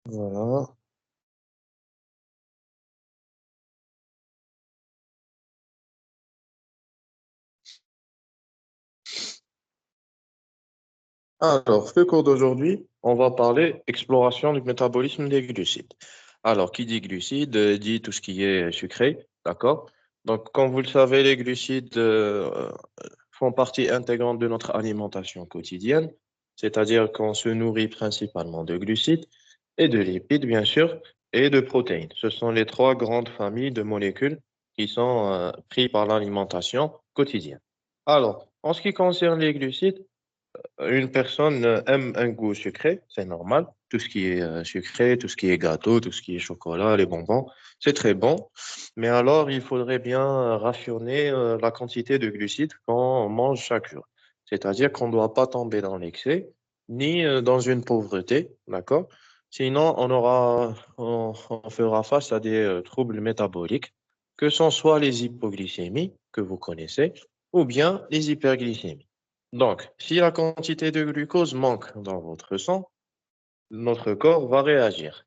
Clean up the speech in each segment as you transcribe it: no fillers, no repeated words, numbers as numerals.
Voilà. Alors, le cours d'aujourd'hui, on va parler exploration du métabolisme des glucides. Alors, qui dit glucides dit tout ce qui est sucré, d'accord? Donc, comme vous le savez, les glucides font partie intégrante de notre alimentation quotidienne, c'est-à-dire qu'on se nourrit principalement de glucides et de lipides, bien sûr, et de protéines. Ce sont les trois grandes familles de molécules qui sont prises par l'alimentation quotidienne. Alors, en ce qui concerne les glucides, une personne aime un goût sucré, c'est normal. Tout ce qui est sucré, tout ce qui est gâteau, tout ce qui est chocolat, les bonbons, c'est très bon. Mais alors, il faudrait bien rationner la quantité de glucides qu'on mange chaque jour. C'est-à-dire qu'on ne doit pas tomber dans l'excès, ni dans une pauvreté, d'accord? Sinon, on fera face à des troubles métaboliques, que ce soit les hypoglycémies, que vous connaissez, ou bien les hyperglycémies. Donc, si la quantité de glucose manque dans votre sang, notre corps va réagir.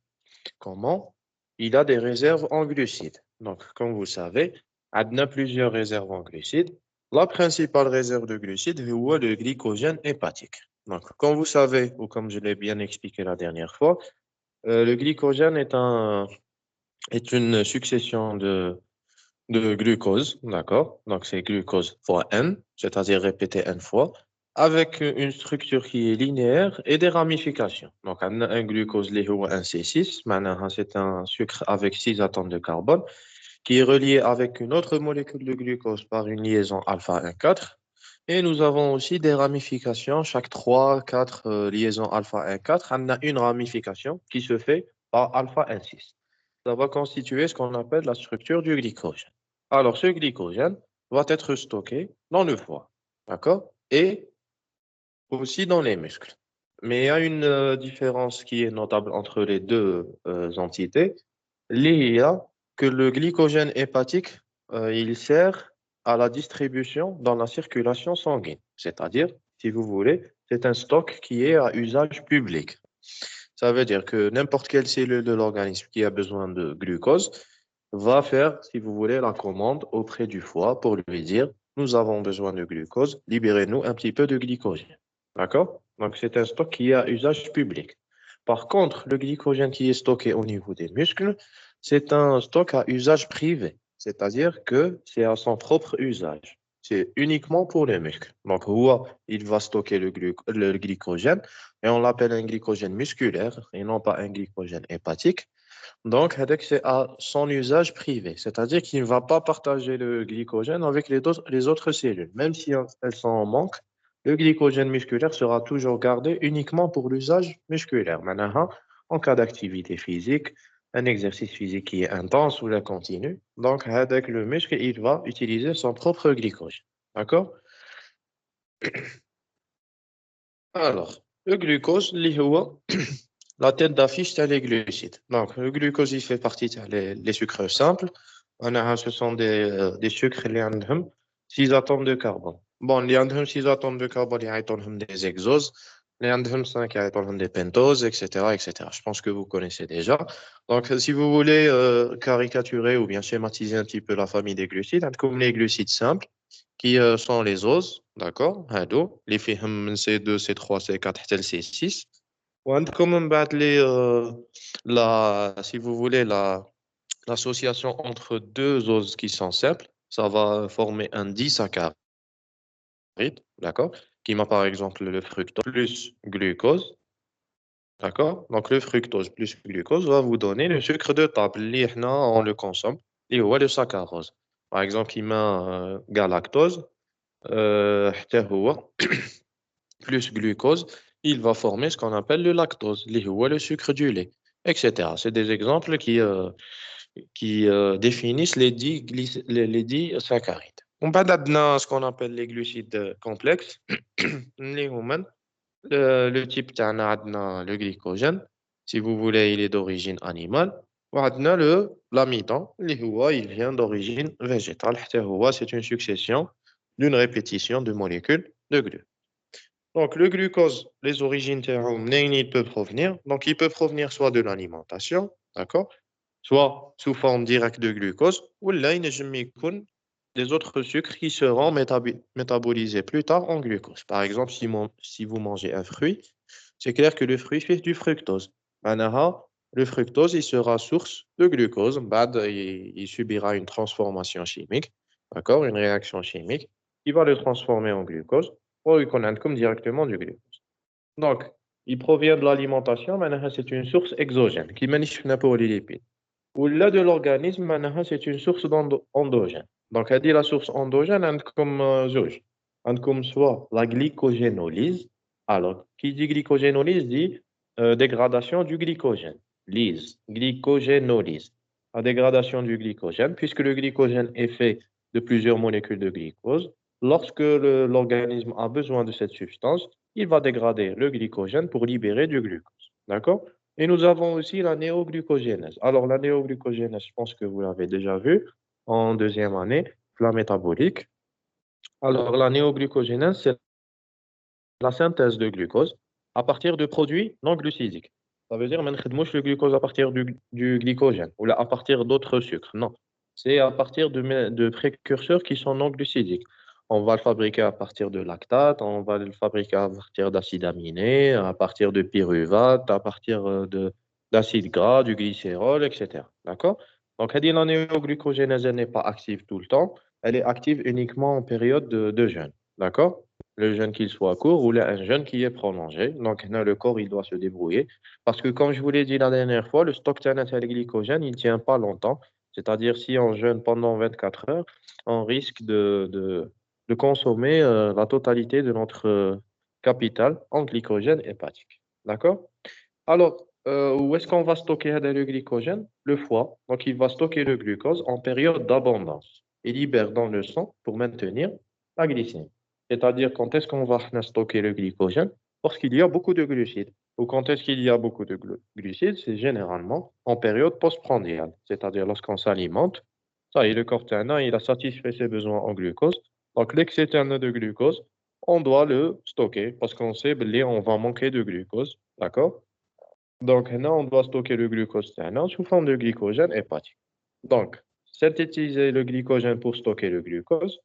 Comment? Il a des réserves en glucides. Donc, comme vous savez, on a plusieurs réserves en glucides. La principale réserve de glucides est le glycogène hépatique. Donc, comme vous savez, ou comme je l'ai bien expliqué la dernière fois, le glycogène est une succession de glucose, d'accord? Donc, c'est glucose fois N, c'est-à-dire répété N fois, avec une structure qui est linéaire et des ramifications. Donc, on a un glucose, اللي هو un C6, معناها c'est un sucre avec 6 atomes de carbone, qui est relié avec une autre molécule de glucose par une liaison alpha 1,4. Et nous avons aussi des ramifications. Chaque 3, 4 liaisons alpha 1,4, on a une ramification qui se fait par alpha 1,6. Ça va constituer ce qu'on appelle la structure du glycogène. Alors, ce glycogène va être stocké dans le foie, d'accord? Et aussi dans les muscles. Mais il y a une différence qui est notable entre les deux entités. Il y a que le glycogène hépatique, il sert à la distribution dans la circulation sanguine. C'est-à-dire, si vous voulez, c'est un stock qui est à usage public. Ça veut dire que n'importe quelle cellule de l'organisme qui a besoin de glucose va faire, si vous voulez, la commande auprès du foie pour lui dire, nous avons besoin de glucose, libérez-nous un petit peu de glycogène. D'accord? Donc, c'est un stock qui est à usage public. Par contre, le glycogène qui est stocké au niveau des muscles, c'est un stock à usage privé. C'est-à-dire que c'est à son propre usage. C'est uniquement pour les muscles. Donc, il va stocker le glycogène et on l'appelle un glycogène musculaire et non pas un glycogène hépatique. Donc, avec, c'est à son usage privé, c'est-à-dire qu'il ne va pas partager le glycogène avec les autres cellules. Même si elles sont en manque, le glycogène musculaire sera toujours gardé uniquement pour l'usage musculaire. Maintenant, en cas d'activité physique, un exercice physique qui est intense ou la continue, donc avec le muscle, il va utiliser son propre glycogène. D'accord? Alors, le glucose, la tête d'affiche, c'est les glucides. Donc, le glucose, il fait partie des sucres simples. Ce sont des sucres qui ont 6 atomes de carbone. Bon, les ont 6 atomes de carbone, ils ont des exoses. Les ont 5, ils ont des pentoses, etc., etc. Je pense que vous connaissez déjà. Donc, si vous voulez caricaturer ou bien schématiser un petit peu la famille des glucides, comme les glucides simples, qui sont les oses, d'accord? هادو اللي فيهم من C2, C3, C4 حتى ل C6. وعندكم من بعد si vous voulez, l'association entre deux oses qui sont simples, ça va former un disaccharide, d'accord? Qui m'a par exemple le fructose plus glucose, d'accord? Donc le fructose plus glucose va vous donner le sucre de table, اللي احنا on le consomme, et هو le saccharose. Par exemple, il m'a galactose, حتى هو plus glucose, il va former ce qu'on appelle le lactose, اللي هو le sucre du lait, etc. C'est des exemples qui définissent les dix saccharides. On va maintenant ce qu'on appelle les glucides complexes. اللي هما le type تاعنا عندنا le glycogène. Si vous voulez, il est d'origine animale. وعندنا l'amidon, اللي هو il vient d'origine végétale. حتى هو, c'est une succession d'une répétition de molécules de glucose. Donc, le glucose, les origines, il peut provenir. Donc, il peut provenir soit de l'alimentation, d'accord? Soit sous forme directe de glucose, ou là, il y des autres sucres qui seront métabolisés plus tard en glucose. Par exemple, si vous mangez un fruit, c'est clair que le fruit fait du fructose. Maintenant, le fructose, il sera source de glucose. Bad, il subira une transformation chimique, d'accord? Une réaction chimique qui va le transformer en glucose pour lui connaître comme directement du glucose. Donc, il provient de l'alimentation. Maintenant, c'est une source exogène qui manifeste pour les lipides. Au-delà de l'organisme, معناها c'est une source endogène. Donc, elle dit la source endogène, عندكم زوج. عندكم soit la glycogénolyse. Alors, qui dit glycogénolyse dit dégradation du glycogène. Glycogénolyse. La dégradation du glycogène, puisque le glycogène est fait de plusieurs molécules de glucose. Lorsque l'organisme a besoin de cette substance, il va dégrader le glycogène pour libérer du glucose. D'accord? Et nous avons aussi la néoglucogénèse. Alors, la néoglucogénèse, je pense que vous l'avez déjà vu en deuxième année, la métabolique. Alors, la néoglucogénèse, c'est la synthèse de glucose à partir de produits non glucidiques. Ça veut dire, que le glucose à partir du glycogène ou là, à partir d'autres sucres. Non, c'est à partir de précurseurs qui sont non glucidiques. On va le fabriquer à partir de lactate, on va le fabriquer à partir d'acides aminés, à partir de pyruvate, à partir d'acides gras, du glycérol, etc. D'accord? Donc, elle dit la néoglucogénèse elle n'est pas active tout le temps, elle est active uniquement en période de jeûne. D'accord? Le jeûne qu'il soit court ou là, un jeûne qui est prolongé. Donc, là, le corps, il doit se débrouiller. Parce que, comme je vous l'ai dit la dernière fois, le stock de glycogène, il ne tient pas longtemps. C'est-à-dire, si on jeûne pendant 24 heures, on risque de consommer la totalité de notre capital en glycogène hépatique. D'accord? Alors, où est-ce qu'on va stocker le glycogène? Le foie. Donc, il va stocker le glucose en période d'abondance. Il libère dans le sang pour maintenir la glycémie. C'est-à-dire, quand est-ce qu'on va stocker le glycogène? Lorsqu'il y a beaucoup de glucides. Ou quand est-ce qu'il y a beaucoup de glucides? C'est généralement en période postprandiale. C'est-à-dire, lorsqu'on s'alimente, ça y est, le corps terne, il a satisfait ses besoins en glucose. Donc, l'excès terne de glucose, on doit le stocker parce qu'on sait, on va manquer de glucose. D'accord? Donc, là, on doit stocker le glucose terne sous forme de glycogène hépatique. Donc, synthétiser le glycogène pour stocker le glucose.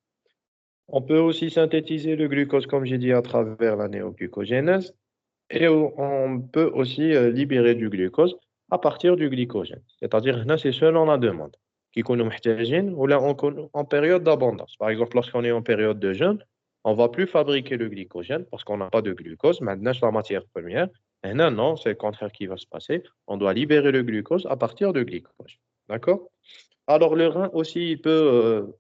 On peut aussi synthétiser le glucose, comme j'ai dit, à travers la néoglucogénèse. Et on peut aussi libérer du glucose à partir du glycogène. C'est-à-dire, là, c'est selon la demande. Qui nous محتاجين ou là, en période d'abondance. Par exemple, lorsqu'on est en période de jeûne, on ne va plus fabriquer le glycogène parce qu'on n'a pas de glucose. Maintenant, c'est la matière première. Et non, non, c'est le contraire qui va se passer. On doit libérer le glucose à partir de glycogène. D'accord? Alors, le rein aussi, il peut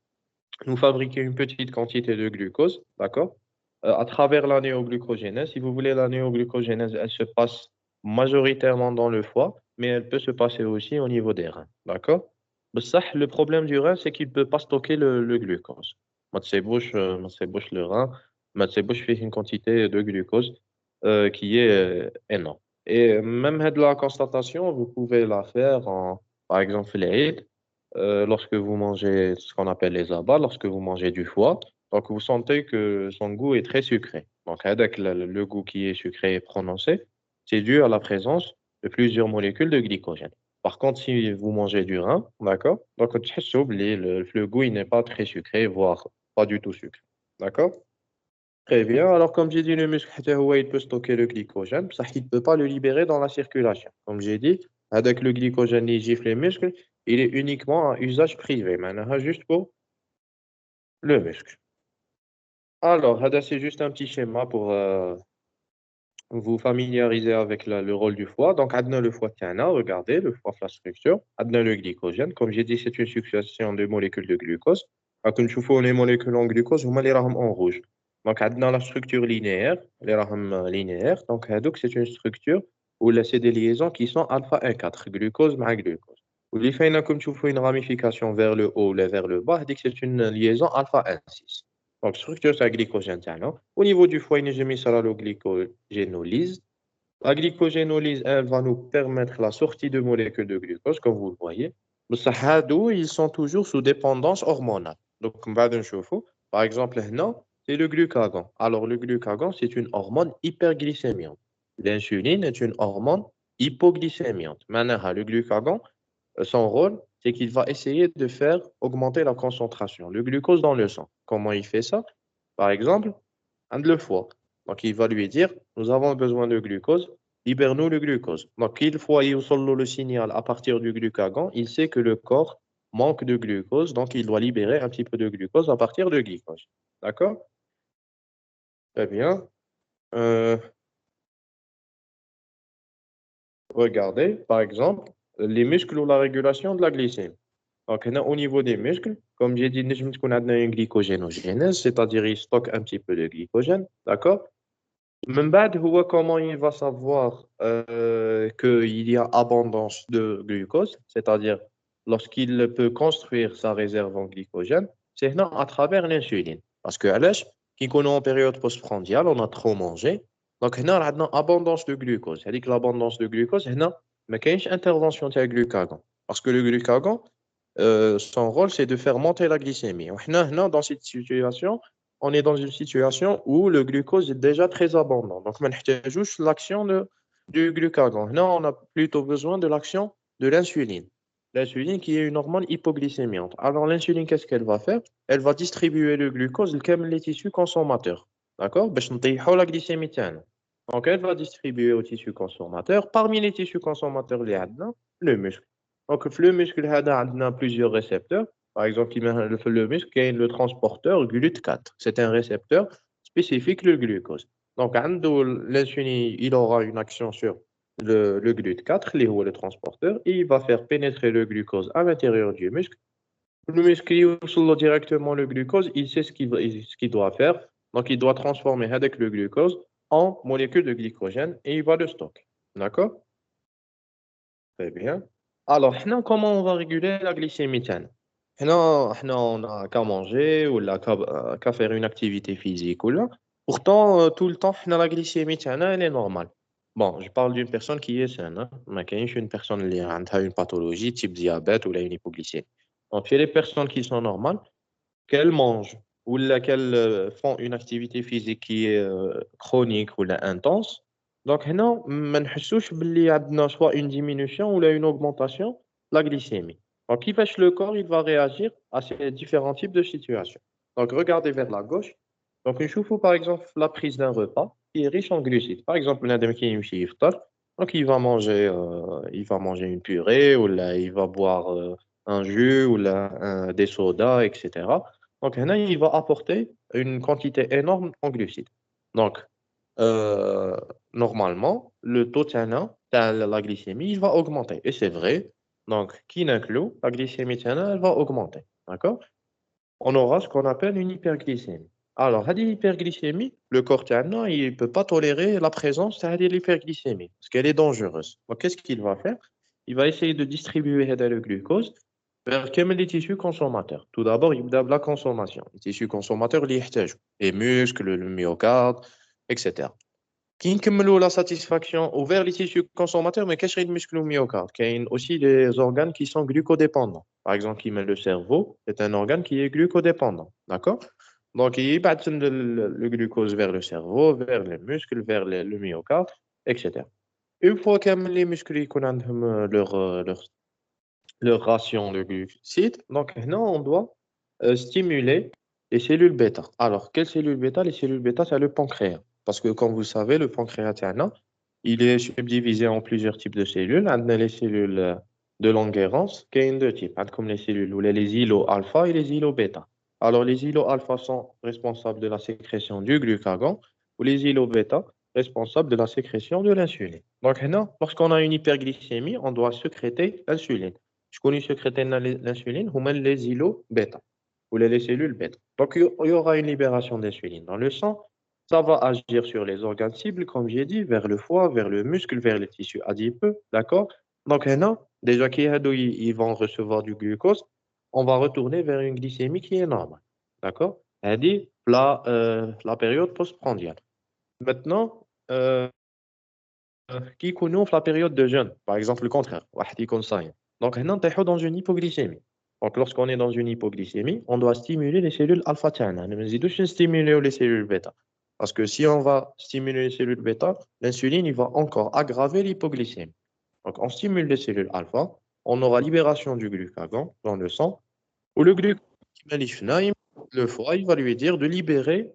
nous fabriquer une petite quantité de glucose, d'accord? À travers la néoglucogénèse. Si vous voulez, la néoglucogénèse, elle se passe majoritairement dans le foie, mais elle peut se passer aussi au niveau des reins, d'accord? بصح, le problème du rein, c'est qu'il ne peut pas stocker le glucose. ما تسيبوش le rein, ما تسيبوش فيه une quantité de glucose qui est énorme. Et même de la constatation, vous pouvez la faire par exemple, l'Aïd, lorsque vous mangez ce qu'on appelle les abats, lorsque vous mangez du foie, donc vous sentez que son goût est très sucré. Donc, avec le goût qui est sucré et prononcé, c'est dû à la présence de plusieurs molécules de glycogène. Par contre, si vous mangez du rein, d'accord, donc le goût il n'est pas très sucré, voire pas du tout sucré. D'accord? Très bien. Alors, comme j'ai dit, le muscle, il peut stocker le glycogène, ça, il ne peut pas le libérer dans la circulation. Comme j'ai dit, avec le glycogène, il gifle les muscles, il est uniquement à usage privé. Maintenant, juste pour le muscle. Alors, c'est juste un petit schéma pour vous familiariser avec le rôle du foie. Donc, on a le foie tiana, regardez, le foie, la structure. On a le glycogène. Comme j'ai dit, c'est une succession de molécules de glucose. Quand nous faisons les molécules en glucose, vous les rames en rouge. Donc, on a la structure linéaire, les rames linéaires. Donc, c'est une structure où là, c'est des liaisons qui sont alpha 1,4, glucose ma glucose. Ou les fait, comme tu fais une ramification vers le haut ou vers le bas, c'est une liaison alpha 1,6. Donc, structure, c'est glycogène tiana. Au niveau du foie, il y a la glycogénolyse. La glycogénolyse, elle va nous permettre la sortie de molécules de glucose, comme vous le voyez. Mais ça, ils sont toujours sous dépendance hormonale. Donc, on va voir. Par exemple, là, c'est le glucagon. Alors, le glucagon, c'est une hormone hyperglycémiante. L'insuline est une hormone hypoglycémiante. Maintenant, le glucagon, son rôle, c'est qu'il va essayer de faire augmenter la concentration, le glucose dans le sang. Comment il fait ça? Par exemple, le foie. Donc, il va lui dire, nous avons besoin de glucose, libère-nous le glucose. Donc, une fois il reçoit le signal à partir du glucagon, il sait que le corps manque de glucose, donc il doit libérer un petit peu de glucose à partir de glucose. D'accord? Très bien. Euh, Regardez, par exemple, les muscles ou la régulation de la glycémie. Donc, on a au niveau des muscles, comme j'ai dit, nous avons une glycogénogénèse, c'est-à-dire il stocke un petit peu de glycogène, d'accord? من بعد هو comment il va savoir qu'il y a abondance de glucose, c'est-à-dire lorsqu'il peut construire sa réserve en glycogène, c'est هنا à travers l'insuline. Parce que علاش كي نكونوا en période postprandiale, on a trop mangé, donc هنا راه عندنا abondance de glucose. هذيك l'abondance de glucose هنا ما كاينش intervention تاع glucagon. Parce que le glucagon, son rôle c'est de faire monter la glycémie. وحنا هنا dans cette situation, on est dans une situation où le glucose est déjà très abondant. Donc, on a juste l'action du glucagon. Là, on a plutôt besoin de l'action de l'insuline. L'insuline qui est une hormone hypoglycémiante. Alors, l'insuline, qu'est-ce qu'elle va faire? Elle va distribuer le glucose comme les tissus consommateurs. D'accord? باش نطيحوا la glycémie تاعنا. Donc, elle va distribuer aux tissus consommateurs. Parmi les tissus consommateurs, il y a le muscle. Donc, le muscle, il y a plusieurs récepteurs. Par exemple, le muscle qui est le transporteur GLUT4. C'est un récepteur spécifique le glucose. Donc, l'insuline, il aura une action sur le GLUT4, qui est le transporteur, et il va faire pénétrer le glucose à l'intérieur du muscle. Le muscle, il reçoit directement le glucose, il sait ce qu'il doit faire. Donc, il doit transformer avec le glucose en molécules de glycogène et il va le stocker. D'accord? Très bien. Alors, comment on va réguler la glycémie تاعنا؟ on a qu'à manger ou qu'à faire une activité physique ou là. Pourtant, tout le temps, la glycémie تاعنا, elle est normale. Bon, je parle d'une personne qui est saine. Hein. ما كاينش une personne qui a une pathologie type diabète ou là, une hypoglycémie. Donc, chez les personnes qui sont normales, qu'elles mangent ou là, qu'elles font une activité physique qui est chronique ou là, intense, donc هنا ما نحسوش باللي عندنا soit une diminution ou là, une augmentation de la glycémie. Donc كيفاش le corps il va réagir à ces différents types de situations. Donc regardez vers la gauche. Donc نشوفوا par exemple la prise d'un repas qui est riche en glucides. Par exemple بنادم كي يمشي يفطر, donc il va manger une purée ou là, il va boire un jus ou là, des sodas, etc. Donc, هنا, il va apporter une quantité énorme en glucides. Donc, euh, normalement, le taux de la glycémie, il va augmenter. Et c'est vrai. Donc, qui inclut, la glycémie, elle va augmenter. D'accord? On aura ce qu'on appelle une hyperglycémie. Alors, cette hyperglycémie, le corps il ne peut pas tolérer la présence de l'hyperglycémie parce qu'elle est dangereuse. Donc, qu'est-ce qu'il va faire? Il va essayer de distribuer le glucose vers les tissus consommateurs. Tout d'abord, il y a la consommation. Les tissus consommateurs, les muscles, le myocarde, etc. Qui نكملوا la satisfaction vers les tissus consommateurs, mais qu'est-ce que le muscle ou le myocarde? Il y a aussi des organes qui sont glucodépendants. Par exemple, qui met le cerveau, c'est un organe qui est glucodépendant. D'accord? Donc, il passe le glucose vers le cerveau, vers les muscles, vers le myocarde, etc. Une fois que les muscles ils connaissent leur ration de glucides, donc maintenant, on doit stimuler les cellules bêta. Alors, quelles cellules bêta? Les cellules bêta, c'est le pancréas. Parce que, comme vous savez, le pancréas, il est subdivisé en plusieurs types de cellules. On a les cellules de Langerhans, qui sont deux types, hein, comme les cellules ou les îlots alpha et les îlots bêta. Alors, les îlots alpha sont responsables de la sécrétion du glucagon, ou les îlots bêta responsables de la sécrétion de l'insuline. Donc, maintenant, lorsqu'on a une hyperglycémie, on doit sécréter l'insuline. Je connais sécréter l'insuline, ou même les îlots bêta, ou les cellules bêta. Donc, il y aura une libération d'insuline dans le sang. Ça va agir sur les organes cibles, comme j'ai dit, vers le foie, vers le muscle, vers les tissus adipeux. D'accord? Donc, maintenant, déjà qu'ils vont recevoir du glucose, on va retourner vers une glycémie qui est normale. D'accord? C'est-à-dire la période postprandiale. Maintenant, qui connaît la période de jeûne, par exemple le contraire, واحد يكون صايم. Donc, هنا نطيحوا dans une hypoglycémie. Donc, lorsqu'on est dans une hypoglycémie, on doit stimuler les cellules alpha تاعنا. Ne نزيدوش stimuler les cellules bêta. Parce que si on va stimuler les cellules bêta, l'insuline il va encore aggraver l'hypoglycémie. Donc, on stimule les cellules alpha, on aura libération du glucagon dans le sang, ou le glucose, le foie, il va lui dire de libérer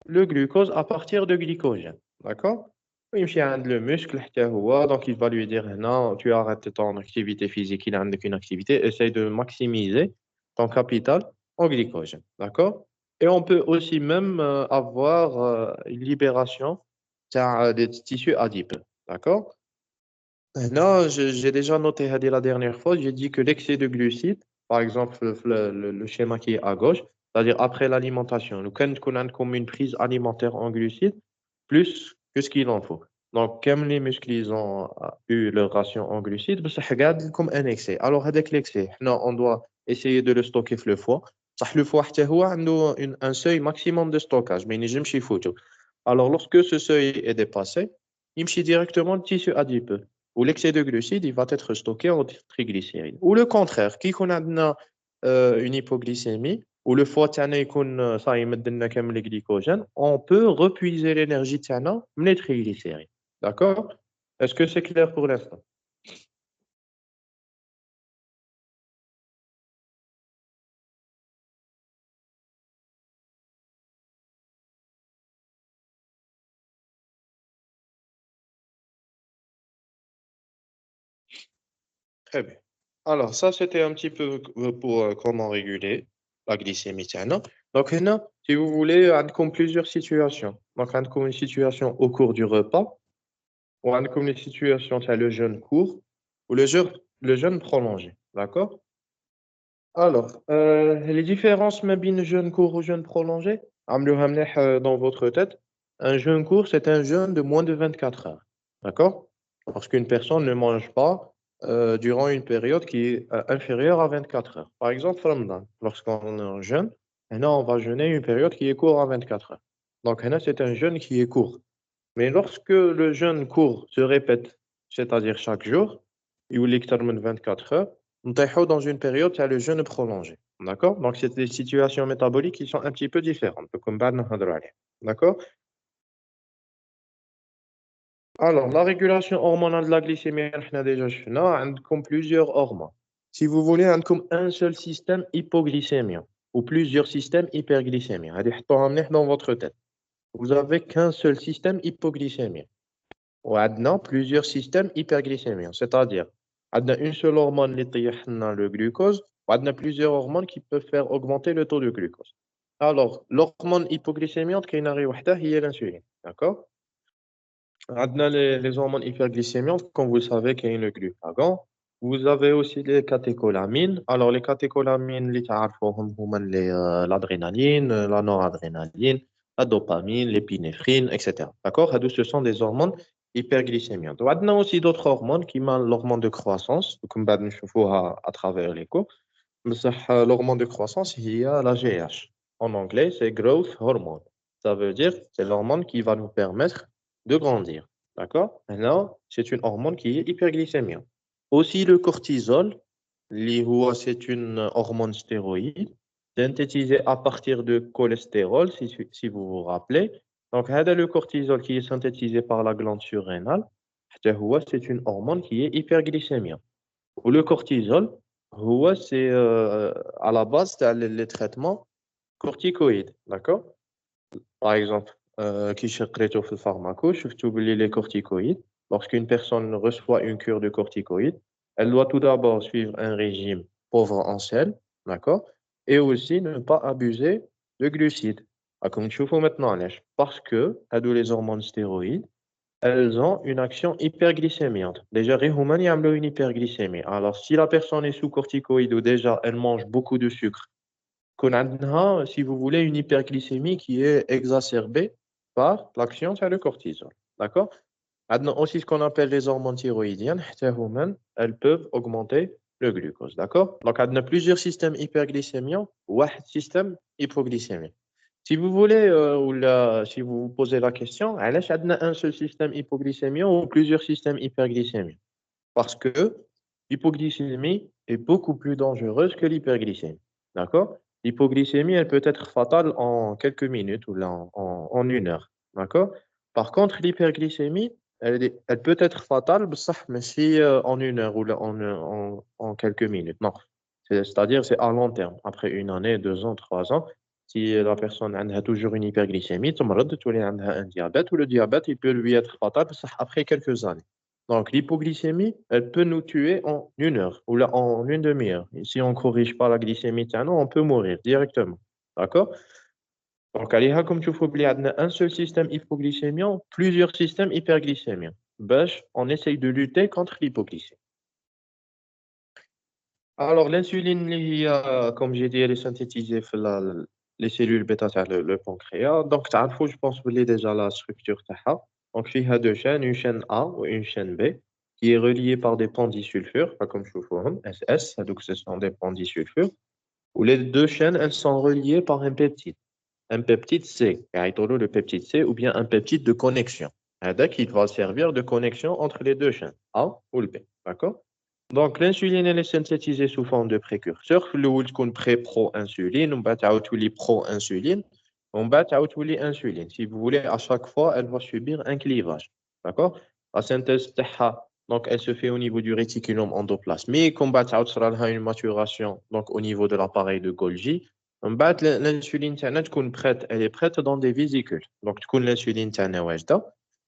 le glucose à partir de glycogène. D'accord? ويمشي عند le muscle حتى هو, donc il va lui dire non, tu arrêtes ton activité physique, il a une activité, essaye de maximiser ton capital en glycogène. D'accord? Et on peut aussi même avoir une libération des tissus adipeux. D'accord? Non, j'ai déjà noté la dernière fois, j'ai dit que l'excès de glucides, par exemple le schéma qui est à gauche, c'est-à-dire après l'alimentation, nous avons comme une prise alimentaire en glucides plus que ce qu'il en faut. Donc, comme les muscles ils ont eu leur ration en glucides, ça regarde comme un excès. Alors, avec l'excès, non, on doit essayer de le stocker le foie. صح, le foie حتى هو عنده un seuil maximum de stockage, mais il n'y a jamais. Alors, lorsque ce seuil est dépassé, il me directement le tissu adipeux où l'excès de glucides il va être stocké en triglycérides. Ou le contraire, qui a une hypoglycémie, ou le foie تاعنا يكون صاي يمد لنا كامل الجليكوجين, on peut repuiser l'énergie تاعنا من les triglycérides. D'accord? Est-ce que c'est clair pour l'instant? Très bien. Alors, ça, c'était un petit peu pour comment réguler la glycémie تاعنا. Donc, هنا, si vous voulez, comme plusieurs situations. Donc, comme une situation au cours du repas, ou comme les situations, tu as le jeûne court ou le jeûne prolongé. D'accord? Alors, les différences mais bien jeûne court ou jeûne prolongé, عملوها مليح, dans votre tête. Un jeûne court, c'est un jeûne de moins de 24 heures. D'accord? Parce qu'une personne ne mange pas durant une période qui est inférieure à 24 heures. Par exemple, Ramadan, lorsqu'on est en jeûne, maintenant on va jeûner une période qui est courte à 24 heures. Donc, là, c'est un jeûne qui est court. Mais lorsque le jeûne court se répète, c'est-à-dire chaque jour, il y a 24 heures, on est dans une période qui a le jeûne prolongé. D'accord? Donc, c'est des situations métaboliques qui sont un petit peu différentes. Comme بعد نهضروا عليها. D'accord? Alors, la régulation hormonale de la glycémie, on a déjà comme plusieurs hormones. Si vous voulez, on a comme un seul système hypoglycémien ou plusieurs systèmes hyperglycémiens. Allez, حطوها مليح dans votre tête. Vous avez qu'un seul système hypoglycémien. وعندنا plusieurs systèmes hyperglycémiens, c'est-à-dire عندنا une seule hormone اللي تطيح لنا le glucose وعندنا plusieurs hormones qui peuvent faire augmenter le taux de glucose. Alors, l'hormone hypoglycémiante كاينه غير وحده هي l'insuline, d'accord? عندنا les hormones hyperglycémiantes, comme vous le savez, كاين le glucagon. Vous avez aussi les catécholamines. Alors, les catécholamines, اللي تعرفوهم هما l'adrénaline, la noradrénaline, la dopamine, l'épinéphrine, etc. D'accord? Ce sont des hormones hyperglycémiantes. On a aussi d'autres hormones qui sont l'hormone de croissance, comme بعد نشوفوها à travers les cours. بصح l'hormone de croissance, il y a la GH. En anglais, c'est growth hormone. Ça veut dire c'est l'hormone qui va nous permettre de grandir. D'accord? Maintenant, c'est une hormone qui est hyperglycémiante. Aussi, le cortisol, c'est une hormone stéroïde synthétisée à partir de cholestérol, si vous vous rappelez. Donc, le cortisol qui est synthétisé par la glande surrénale, c'est une hormone qui est hyperglycémiante. Ou le cortisol, c'est à la base les traitements corticoïdes. D'accord? Par exemple, qui قريتو في الفارماكو, شفتوا بلي les corticoïdes, lorsqu'une personne reçoit une cure de corticoïdes, elle doit tout d'abord suivre un régime pauvre en sel, d'accord? Et aussi ne pas abuser de glucides. Comme نشوفوا maintenant علاش. Parce que les hormones stéroïdes, elles ont une action hyperglycémiante. Déjà, غير هما اللي يعملوا une hyperglycémie. Alors, si la personne est sous corticoïdes ou déjà elle mange beaucoup de sucre, qu'on a, si vous voulez, une hyperglycémie qui est exacerbée par l'action sur le cortisol. D'accord? Maintenant, aussi ce qu'on appelle les hormones thyroïdiennes, حتى هما, elles peuvent augmenter le glucose. D'accord? Donc, on a plusieurs systèmes hyperglycémiants ou un système hypoglycémique. Si vous voulez, si vous vous posez la question, علاش عندنا un seul système hypoglycémien ou plusieurs systèmes hyperglycémiques? Parce que l'hypoglycémie est beaucoup plus dangereuse que l'hyperglycémie. D'accord? L'hypoglycémie, elle peut être fatale en quelques minutes ou là, en 1 heure. D'accord? Par contre, l'hyperglycémie, elle peut être fatale, بصح ماشي en 1 heure ou là, en quelques minutes. Non. C'est-à-dire, c'est à long terme. Après 1 année, 2 ans, 3 ans, si la personne a toujours une hyperglycémie, تمرض, تولي عندها un diabète, ou le diabète, il peut lui être fatal بصح après quelques années. Donc, l'hypoglycémie, elle peut nous tuer en 1 heure ou là, en une demi-heure. Et si on ne corrige pas la glycémie, on peut mourir directement. D'accord? Donc, عليها comme tu بلي عندنا un seul système hypoglycémien, plusieurs systèmes hyperglycémiens. On essaye de lutter contre l'hypoglycémie. Alors, l'insuline, comme j'ai dit, elle est synthétisée dans les cellules bêta تاع le pancréas. Donc, تعرفوا, je pense que déjà la structure تاعها. Donc, il y a deux chaînes, une chaîne A ou une chaîne B, qui est reliée par des pendisulfures, pas comme je vous SS, donc ce sont des pendisulfures, où les deux chaînes, elles sont reliées par un peptide. Un peptide C, le peptide C, ou bien un peptide de connexion. Qui va servir de connexion entre les deux chaînes, A ou le B. D'accord? Donc, l'insuline, elle est synthétisée sous forme de précurseur. Le pré-pro-insuline, on va pro-insuline, on va insuline. Si vous voulez, à chaque fois, elle va subir un clivage. D'accord? La synthèse TH, donc, elle se fait au niveau du réticulum endoplasmique. On va une maturation, donc, au niveau de l'appareil de Golgi. On va l'insuline, elle est prête dans des vésicules. Donc, l'insuline,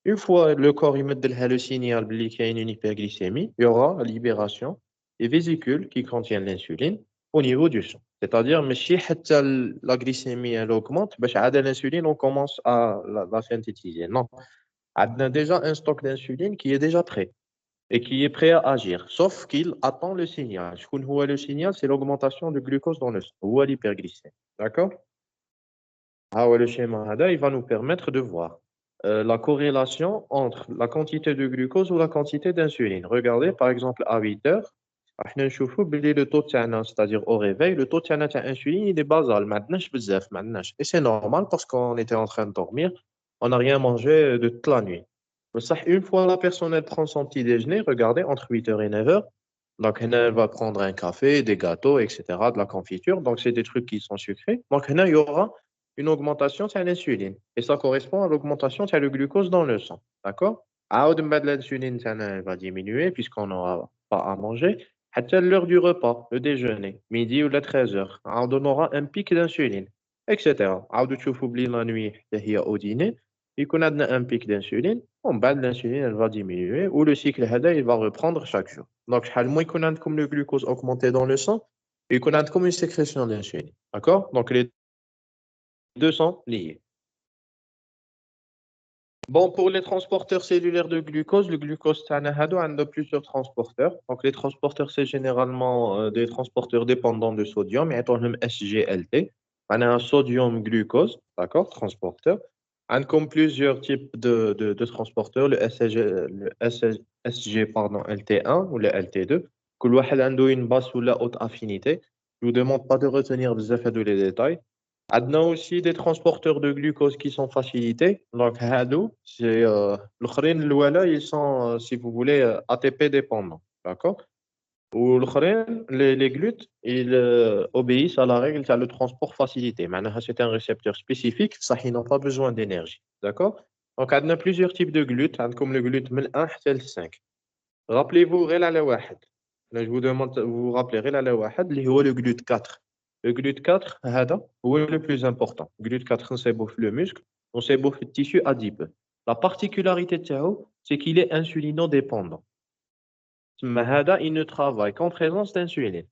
une fois le corps il met le signal qu'il y a une hyperglycémie, il y aura la libération des vésicules qui contiennent l'insuline au niveau du sang. C'est-à-dire, mais si la glycémie elle augmente, l'insuline, on commence à la synthétiser. Non, on a déjà un stock d'insuline qui est déjà prêt et qui est prêt à agir, sauf qu'il attend le signal. Le signal, c'est l'augmentation de glucose dans le sang ou à l'hyperglycémie. D'accord? Ah ouais, le schéma HADA, il va nous permettre de voir la corrélation entre la quantité de glucose ou la quantité d'insuline. Regardez, par exemple, à 8 heures, احنا نشوفوا بلي le taux تاعنا, c'est-à-dire au réveil, le taux تاعنا تاع insuline, il est basal. معناش بزاف, معناش. Et c'est normal parce qu'on était en train de dormir, on n'a rien mangé de toute la nuit. بصح une fois la personne elle prend son petit déjeuner, regardez, entre 8 heures et 9 heures, donc هنا, elle va prendre un café, des gâteaux, etc., de la confiture. Donc, c'est des trucs qui sont sucrés. Donc, هنا, il y aura une augmentation de l'insuline. Et ça correspond à l'augmentation de le glucose dans le sang. D'accord? L'insuline elle va diminuer puisqu'on n'aura pas à manger. À l'heure du repas, le déjeuner, midi ou la 13 heures, on aura un pic d'insuline, etc. Tu oublies la nuit, au dîner, il y a un pic d'insuline, en bas de l'insuline, elle va diminuer, ou le cycle HADA, il va reprendre chaque jour. Donc, comme le glucose augmenté dans le sang, il y a comme une sécrétion d'insuline. D'accord? Donc, les deux sont liés. Bon, pour les transporteurs cellulaires de glucose, le glucose Tanahado a plusieurs transporteurs. Donc, les transporteurs, c'est généralement des transporteurs dépendants de sodium, et un SGLT. On a un sodium glucose, d'accord, transporteur. On a comme plusieurs types de transporteurs, le SG, pardon, LT1 ou le LT2. Que a une basse ou la haute affinité. Je ne vous demande pas de retenir des effets de les détails. On a aussi des transporteurs de glucose qui sont facilités. Donc, هادو, c'est l'auخرين الأولى, ils sont, si vous voulez, ATP dépendants. D'accord? Ou l'auخرين, les glutes, ils obéissent à la règle de le transport facilité. معناها, c'est un récepteur spécifique, ça, ils n'ont pas besoin d'énergie. D'accord? Donc, on a plusieurs types de glutes, comme le glute من 1 حتى ل 5. Rappelez-vous, غير على واحد. Là, je vous demande, vous vous rappelez غير على واحد, اللي هو le glute 4. Le glute 4, هذا هو le plus important. Le glute 4, c'est le muscle, c'est le tissu adipeux. La particularité de ça, c'est qu'il est insulinodépendant. Mais هذا, il ne travaille qu'en présence d'insuline.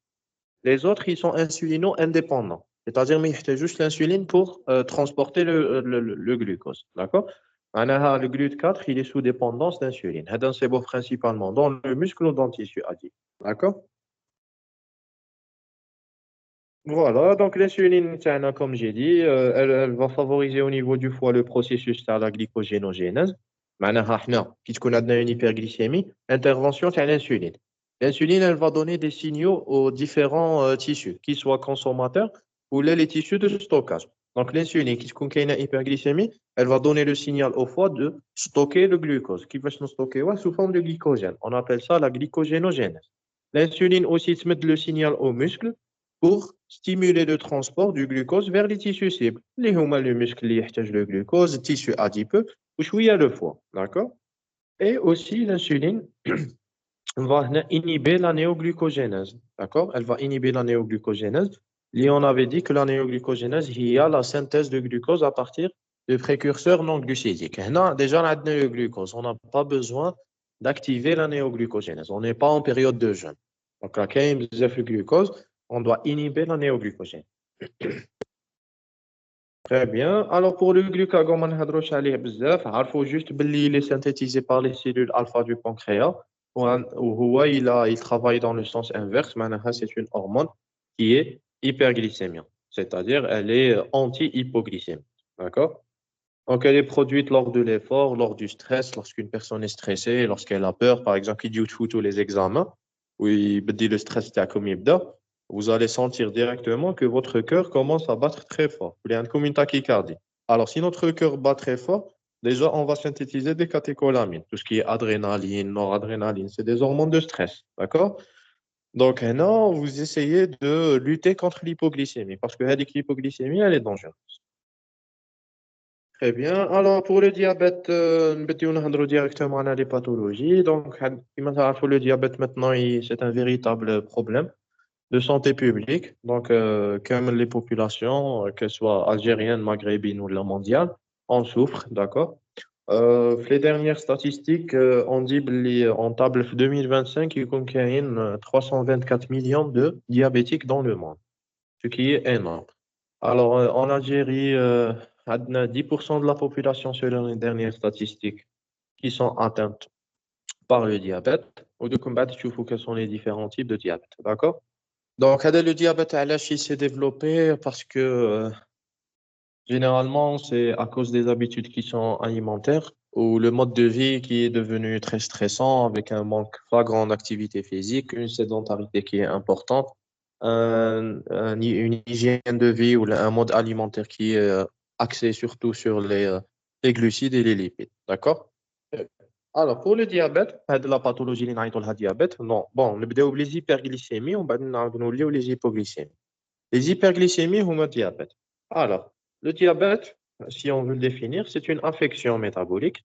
Les autres, ils sont insulino-indépendants. C'est-à-dire qu'ils ont juste l'insuline pour transporter le glucose. D'accord? Le glute 4, il est sous dépendance d'insuline. C'est principalement dans le muscle ou dans le tissu adipeux. D'accord? Voilà, donc l'insuline, comme j'ai dit, elle va favoriser au niveau du foie le processus de la glycogénogénèse. معناها احنا كي تكون عندنا une hyperglycémie, intervention de l'insuline. L'insuline, elle va donner des signaux aux différents tissus, qu'ils soient consommateurs ou les tissus de stockage. Donc l'insuline, qui تكون كاينه hyperglycémie, elle va donner le signal au foie de stocker le glucose. Qui va stocker ouais, sous forme de glycogène. On appelle ça la glycogénogénèse. L'insuline aussi te met le signal aux muscles pour stimuler le transport du glucose vers les tissus cibles. Les هما les muscles qui يحتاج le glucose, le tissu adipeux, ou شوية le foie, d'accord? Et aussi l'insuline va inhiber la néoglucogénèse, d'accord? Elle va inhiber la néoglucogénèse. Et on avait dit que la néoglucogénèse, il y a la synthèse de glucose à partir de précurseurs non glucidiques. Là, déjà, on a le glucose. On n'a pas besoin d'activer la néoglucogénèse. On n'est pas en période de jeûne. Donc, là, quand il y a le glucose, on doit inhiber la néoglucogène. Très bien. Alors, pour le glucagon, il faut juste qu'il est synthétisé par les cellules alpha du pancréas. Il travaille dans le sens inverse. C'est une hormone qui est hyperglycémique, c'est-à-dire elle est anti-hypoglycémique. D'accord? Donc, elle est produite lors de l'effort, lors du stress, lorsqu'une personne est stressée, lorsqu'elle a peur. Par exemple, il dit tous les examens, où il dit le stress est comme vous allez sentir directement que votre cœur commence à battre très fort. Il y a comme une tachycardie. Alors, si notre cœur bat très fort, déjà, on va synthétiser des catécholamines. Tout ce qui est adrénaline, noradrénaline, c'est des hormones de stress. D'accord? Donc, maintenant, vous essayez de lutter contre l'hypoglycémie, parce que l'hypoglycémie, elle est dangereuse. Très bien. Alors, pour le diabète, nous allons directement à les pathologies. Donc, pour le diabète, maintenant, c'est un véritable problème de santé publique. Donc, comme les populations, qu'elles soient algériennes, maghrébines ou la mondiale, en souffrent, d'accord? Les dernières statistiques, on dit, en table 2025, il contient 324 millions de diabétiques dans le monde, ce qui est énorme. Alors, en Algérie, on a 10% de la population, selon les dernières statistiques, qui sont atteintes par le diabète. Ou de combattre, tu vois quels sont les différents types de diabète. D'accord? Donc, le diabète, il s'est développé parce que généralement, c'est à cause des habitudes qui sont alimentaires ou le mode de vie qui est devenu très stressant avec un manque flagrant d'activité physique, une sédentarité qui est importante, une hygiène de vie ou un mode alimentaire qui est axé surtout sur les glucides et les lipides. D'accord? Alors, pour le diabète, pas de la pathologie اللي نعيطوا لها diabète, non. Bon, نبداو les hyperglycémies ومن بعد نعاودو نوليو les hypoglycémies. Les hyperglycémies ou le diabète. Alors, le diabète, si on veut le définir, c'est une affection métabolique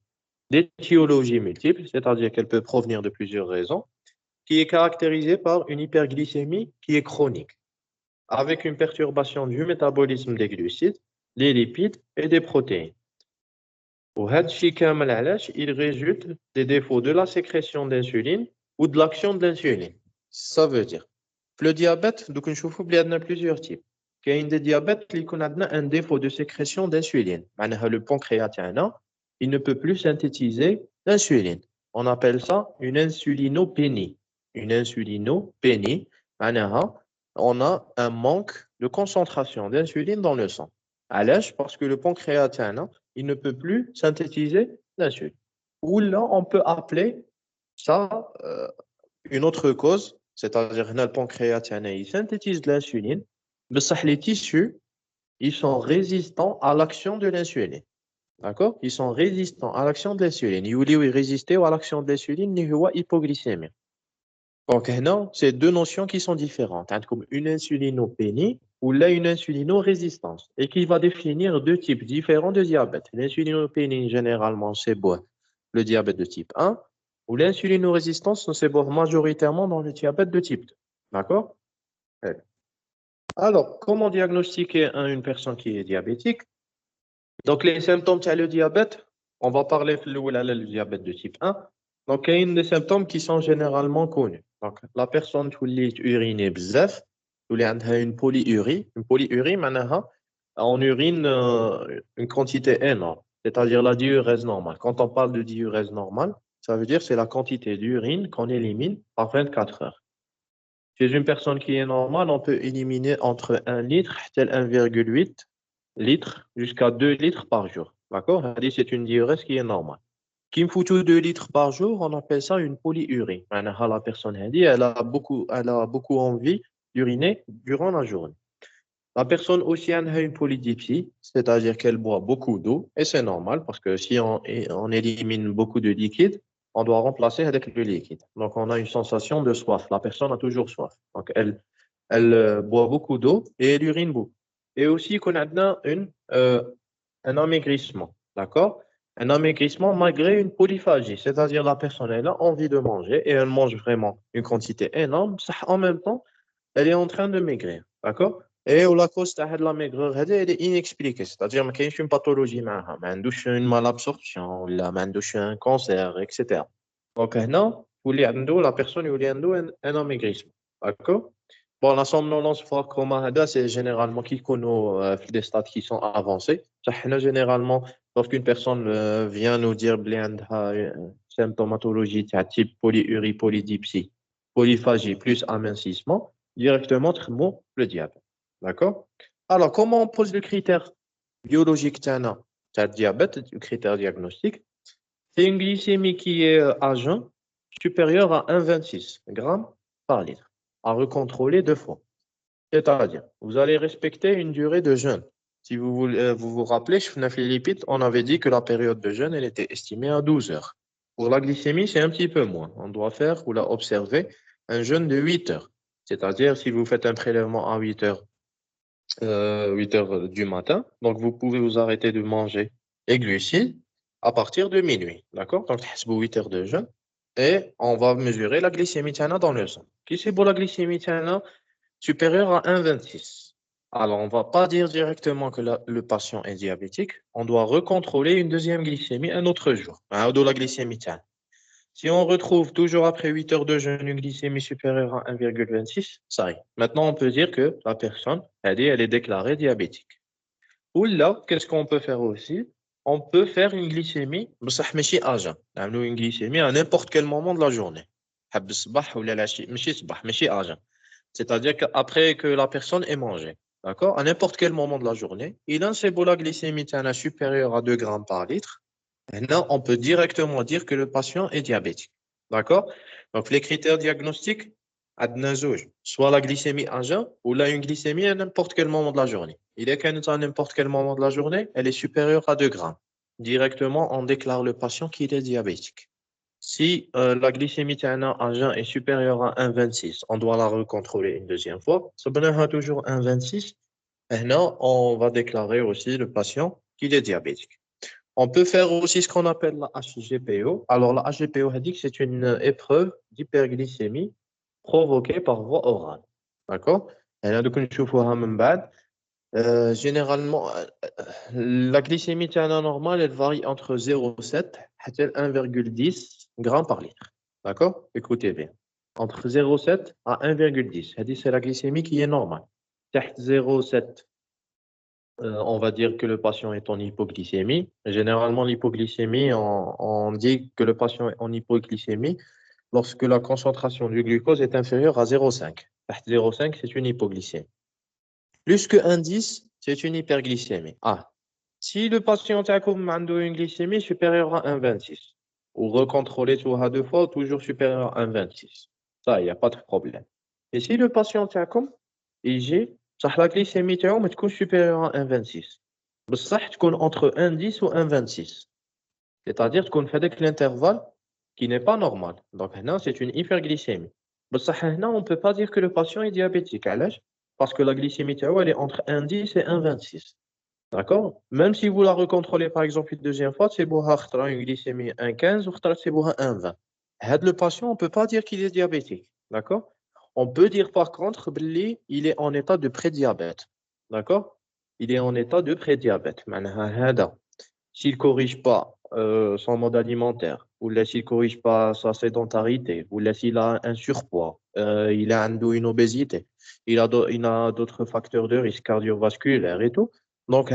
d'étiologie multiple, c'est-à-dire qu'elle peut provenir de plusieurs raisons, qui est caractérisée par une hyperglycémie qui est chronique, avec une perturbation du métabolisme des glucides, des lipides et des protéines. وهذا الشيء كامل علاش il résulte des défauts de la sécrétion d'insuline ou de l'action de l'insuline. Ça veut dire le diabète, donc il y en a plusieurs types. Il y a des diabètes qui ont un défaut de sécrétion d'insuline. Le pancréas, il ne peut plus synthétiser l'insuline. On appelle ça une insulinopénie. Une insulinopénie, on a un manque de concentration d'insuline dans le sang. Parce que le pancréas, il ne peut plus synthétiser l'insuline. Ou là, on peut appeler ça une autre cause, c'est-à-dire que le pancréas il synthétise de l'insuline, mais les tissus ils sont résistants à l'action de l'insuline. D'accord? Ils sont résistants à l'action de l'insuline. Ils vont résister à l'action de l'insuline, ils vont hypoglycémie. Donc, non, c'est deux notions qui sont différentes. Comme une insulinopénie ou là une insulinorésistance. Et qui va définir deux types différents de diabète. L'insulinopénie, généralement, c'est le diabète de type 1. Ou l'insulinorésistance, c'est majoritairement dans le diabète de type 2. D'accord? Ouais. Alors, comment diagnostiquer une personne qui est diabétique? Donc, les symptômes de le diabète, on va parler le diabète de type 1. Donc, il y a des symptômes qui sont généralement connus. Donc, la personne qui urine bzaf, qui a une polyurie. Une polyurie, on urine une quantité énorme, c'est-à-dire la diurèse normale. Quand on parle de diurèse normale, ça veut dire c'est la quantité d'urine qu'on élimine par 24 heures. Chez une personne qui est normale, on peut éliminer entre 1 litre, tel 1,8 litres, jusqu'à 2 litres par jour. D'accord? C'est une diurèse qui est normale. Qui me fout 2 litres par jour, on appelle ça une polyurie. La personne elle a beaucoup envie d'uriner durant la journée. La personne aussi elle a une polydipsie, c'est-à-dire qu'elle boit beaucoup d'eau, et c'est normal parce que si on élimine beaucoup de liquide, on doit remplacer avec le liquide. Donc, on a une sensation de soif. La personne a toujours soif. Donc, elle boit beaucoup d'eau et elle urine beaucoup. Et aussi qu'on a un amaigrissement, d'accord? Un amaigrissement malgré une polyphagie, c'est-à-dire la personne elle a envie de manger et elle mange vraiment une quantité énorme, ça, en même temps, elle est en train de maigrir, d'accord? Et la cause de la maigreur, elle est inexpliquée, c'est-à-dire qu'il y a une pathologie, معها. ما عندوش une malabsorption, ولا ما عندوش un cancer, etc. Donc, هنا يولي عنده la personne يولي عنده un amaigrissement, d'accord? Bon, la somnolence forte comme هذا, c'est généralement qui connaît des stades qui sont avancés. Ça, généralement, lorsqu'une personne vient nous dire بلي عندها une symptomatologie تاع type polyurie, polydipsie, polyphagie plus amincissement, directement traitement le diabète. D'accord? Alors, comment on pose le critère biologique تاعنا تاع diabète, le critère diagnostique? C'est une glycémie qui est à jeun supérieure à 1,26 grammes par litre, à recontrôler deux fois. C'est-à-dire, vous allez respecter une durée de jeûne. Si vous vous rappelez, chez les lipides, on avait dit que la période de jeûne, elle était estimée à 12 heures. Pour la glycémie, c'est un petit peu moins. On doit faire ou la observer un jeûne de 8 heures. C'est-à-dire, si vous faites un prélèvement à 8 heures du matin, donc vous pouvez vous arrêter de manger les glucides à partir de minuit. D'accord? Donc, 8 heures de jeûne et on va mesurer la glycémie tiana dans le sang. Qui c'est pour la glycémie tiana supérieure à 1,26? Alors, on ne va pas dire directement que le patient est diabétique. On doit recontrôler une deuxième glycémie un autre jour. De la glycémie tiana. Si on retrouve toujours après 8 heures de jeûne une glycémie supérieure à 1,26, ça y est. Maintenant, on peut dire que la personne, elle est déclarée diabétique. Ou là, qu'est-ce qu'on peut faire aussi? On peut faire une glycémie, بصح ماشي à jeun. Une glycémie à n'importe quel moment de la journée. حب الصباح ولا العشية، ماشي صباح، ماشي à jeun. C'est-à-dire qu'après que la personne ait mangé, d'accord? À n'importe quel moment de la journée, il a une glycémie supérieure à 2 grammes par litre. Maintenant, on peut directement dire que le patient est diabétique. D'accord? Donc, les critères diagnostiques, عندنا زوج. Soit la glycémie à jeun ou là une glycémie à n'importe quel moment de la journée. Il est qu'à n'importe quel moment de la journée, elle est supérieure à 2 grammes. Directement, on déclare le patient qu'il est diabétique. Si la glycémie à jeun est supérieure à 1,26, on doit la recontrôler une deuxième fois. Ça donne toujours 1,26. Maintenant, on va déclarer aussi le patient qu'il est diabétique. On peut faire aussi ce qu'on appelle la HGPO. Alors, la HGPO, c'est une épreuve d'hyperglycémie provoquée par voie orale. D'accord? Et là, donc, nous voir من بعد. Généralement, la glycémie normale, elle varie entre 0,7 et 1,10 grammes par litre. D'accord? Écoutez bien. Entre 0,7 à 1,10. C'est la glycémie qui est normale. 0,7, on va dire que le patient est en hypoglycémie. Généralement, l'hypoglycémie, on dit que le patient est en hypoglycémie lorsque la concentration du glucose est inférieure à 0,5. 0,5, c'est une hypoglycémie. Plus que 1,10, c'est une hyperglycémie. Ah, si le patient a une glycémie supérieure à 1,26, ou recontrôler sur deux fois, toujours supérieur à 1,26, ça, il n'y a pas de problème. Et si le patient a comme IG, la glycémie est supérieure à 1,26. بصح تكون entre 1,10 ou 1,26. C'est-à-dire qu'on fait avec l'intervalle qui n'est pas normal. Donc là, c'est une hyperglycémie. بصح هنا, on ne peut pas dire que le patient est diabétique. علاش? Parce que la glycémie elle est entre 1,10 et 1,26. D'accord? Même si vous la recontrôlez par exemple une deuxième fois, c'est pour une glycémie 1,15 ou c'est pour 1,20. Le patient, on ne peut pas dire qu'il est diabétique. D'accord? On peut dire par contre il est en état de prédiabète. D'accord? Il est en état de prédiabète. S'il ne corrige pas son mode alimentaire, ou s'il ne corrige pas sa sédentarité, ou s'il a un surpoids, il a une obésité, il a d'autres facteurs de risque cardiovasculaires et tout. Donc,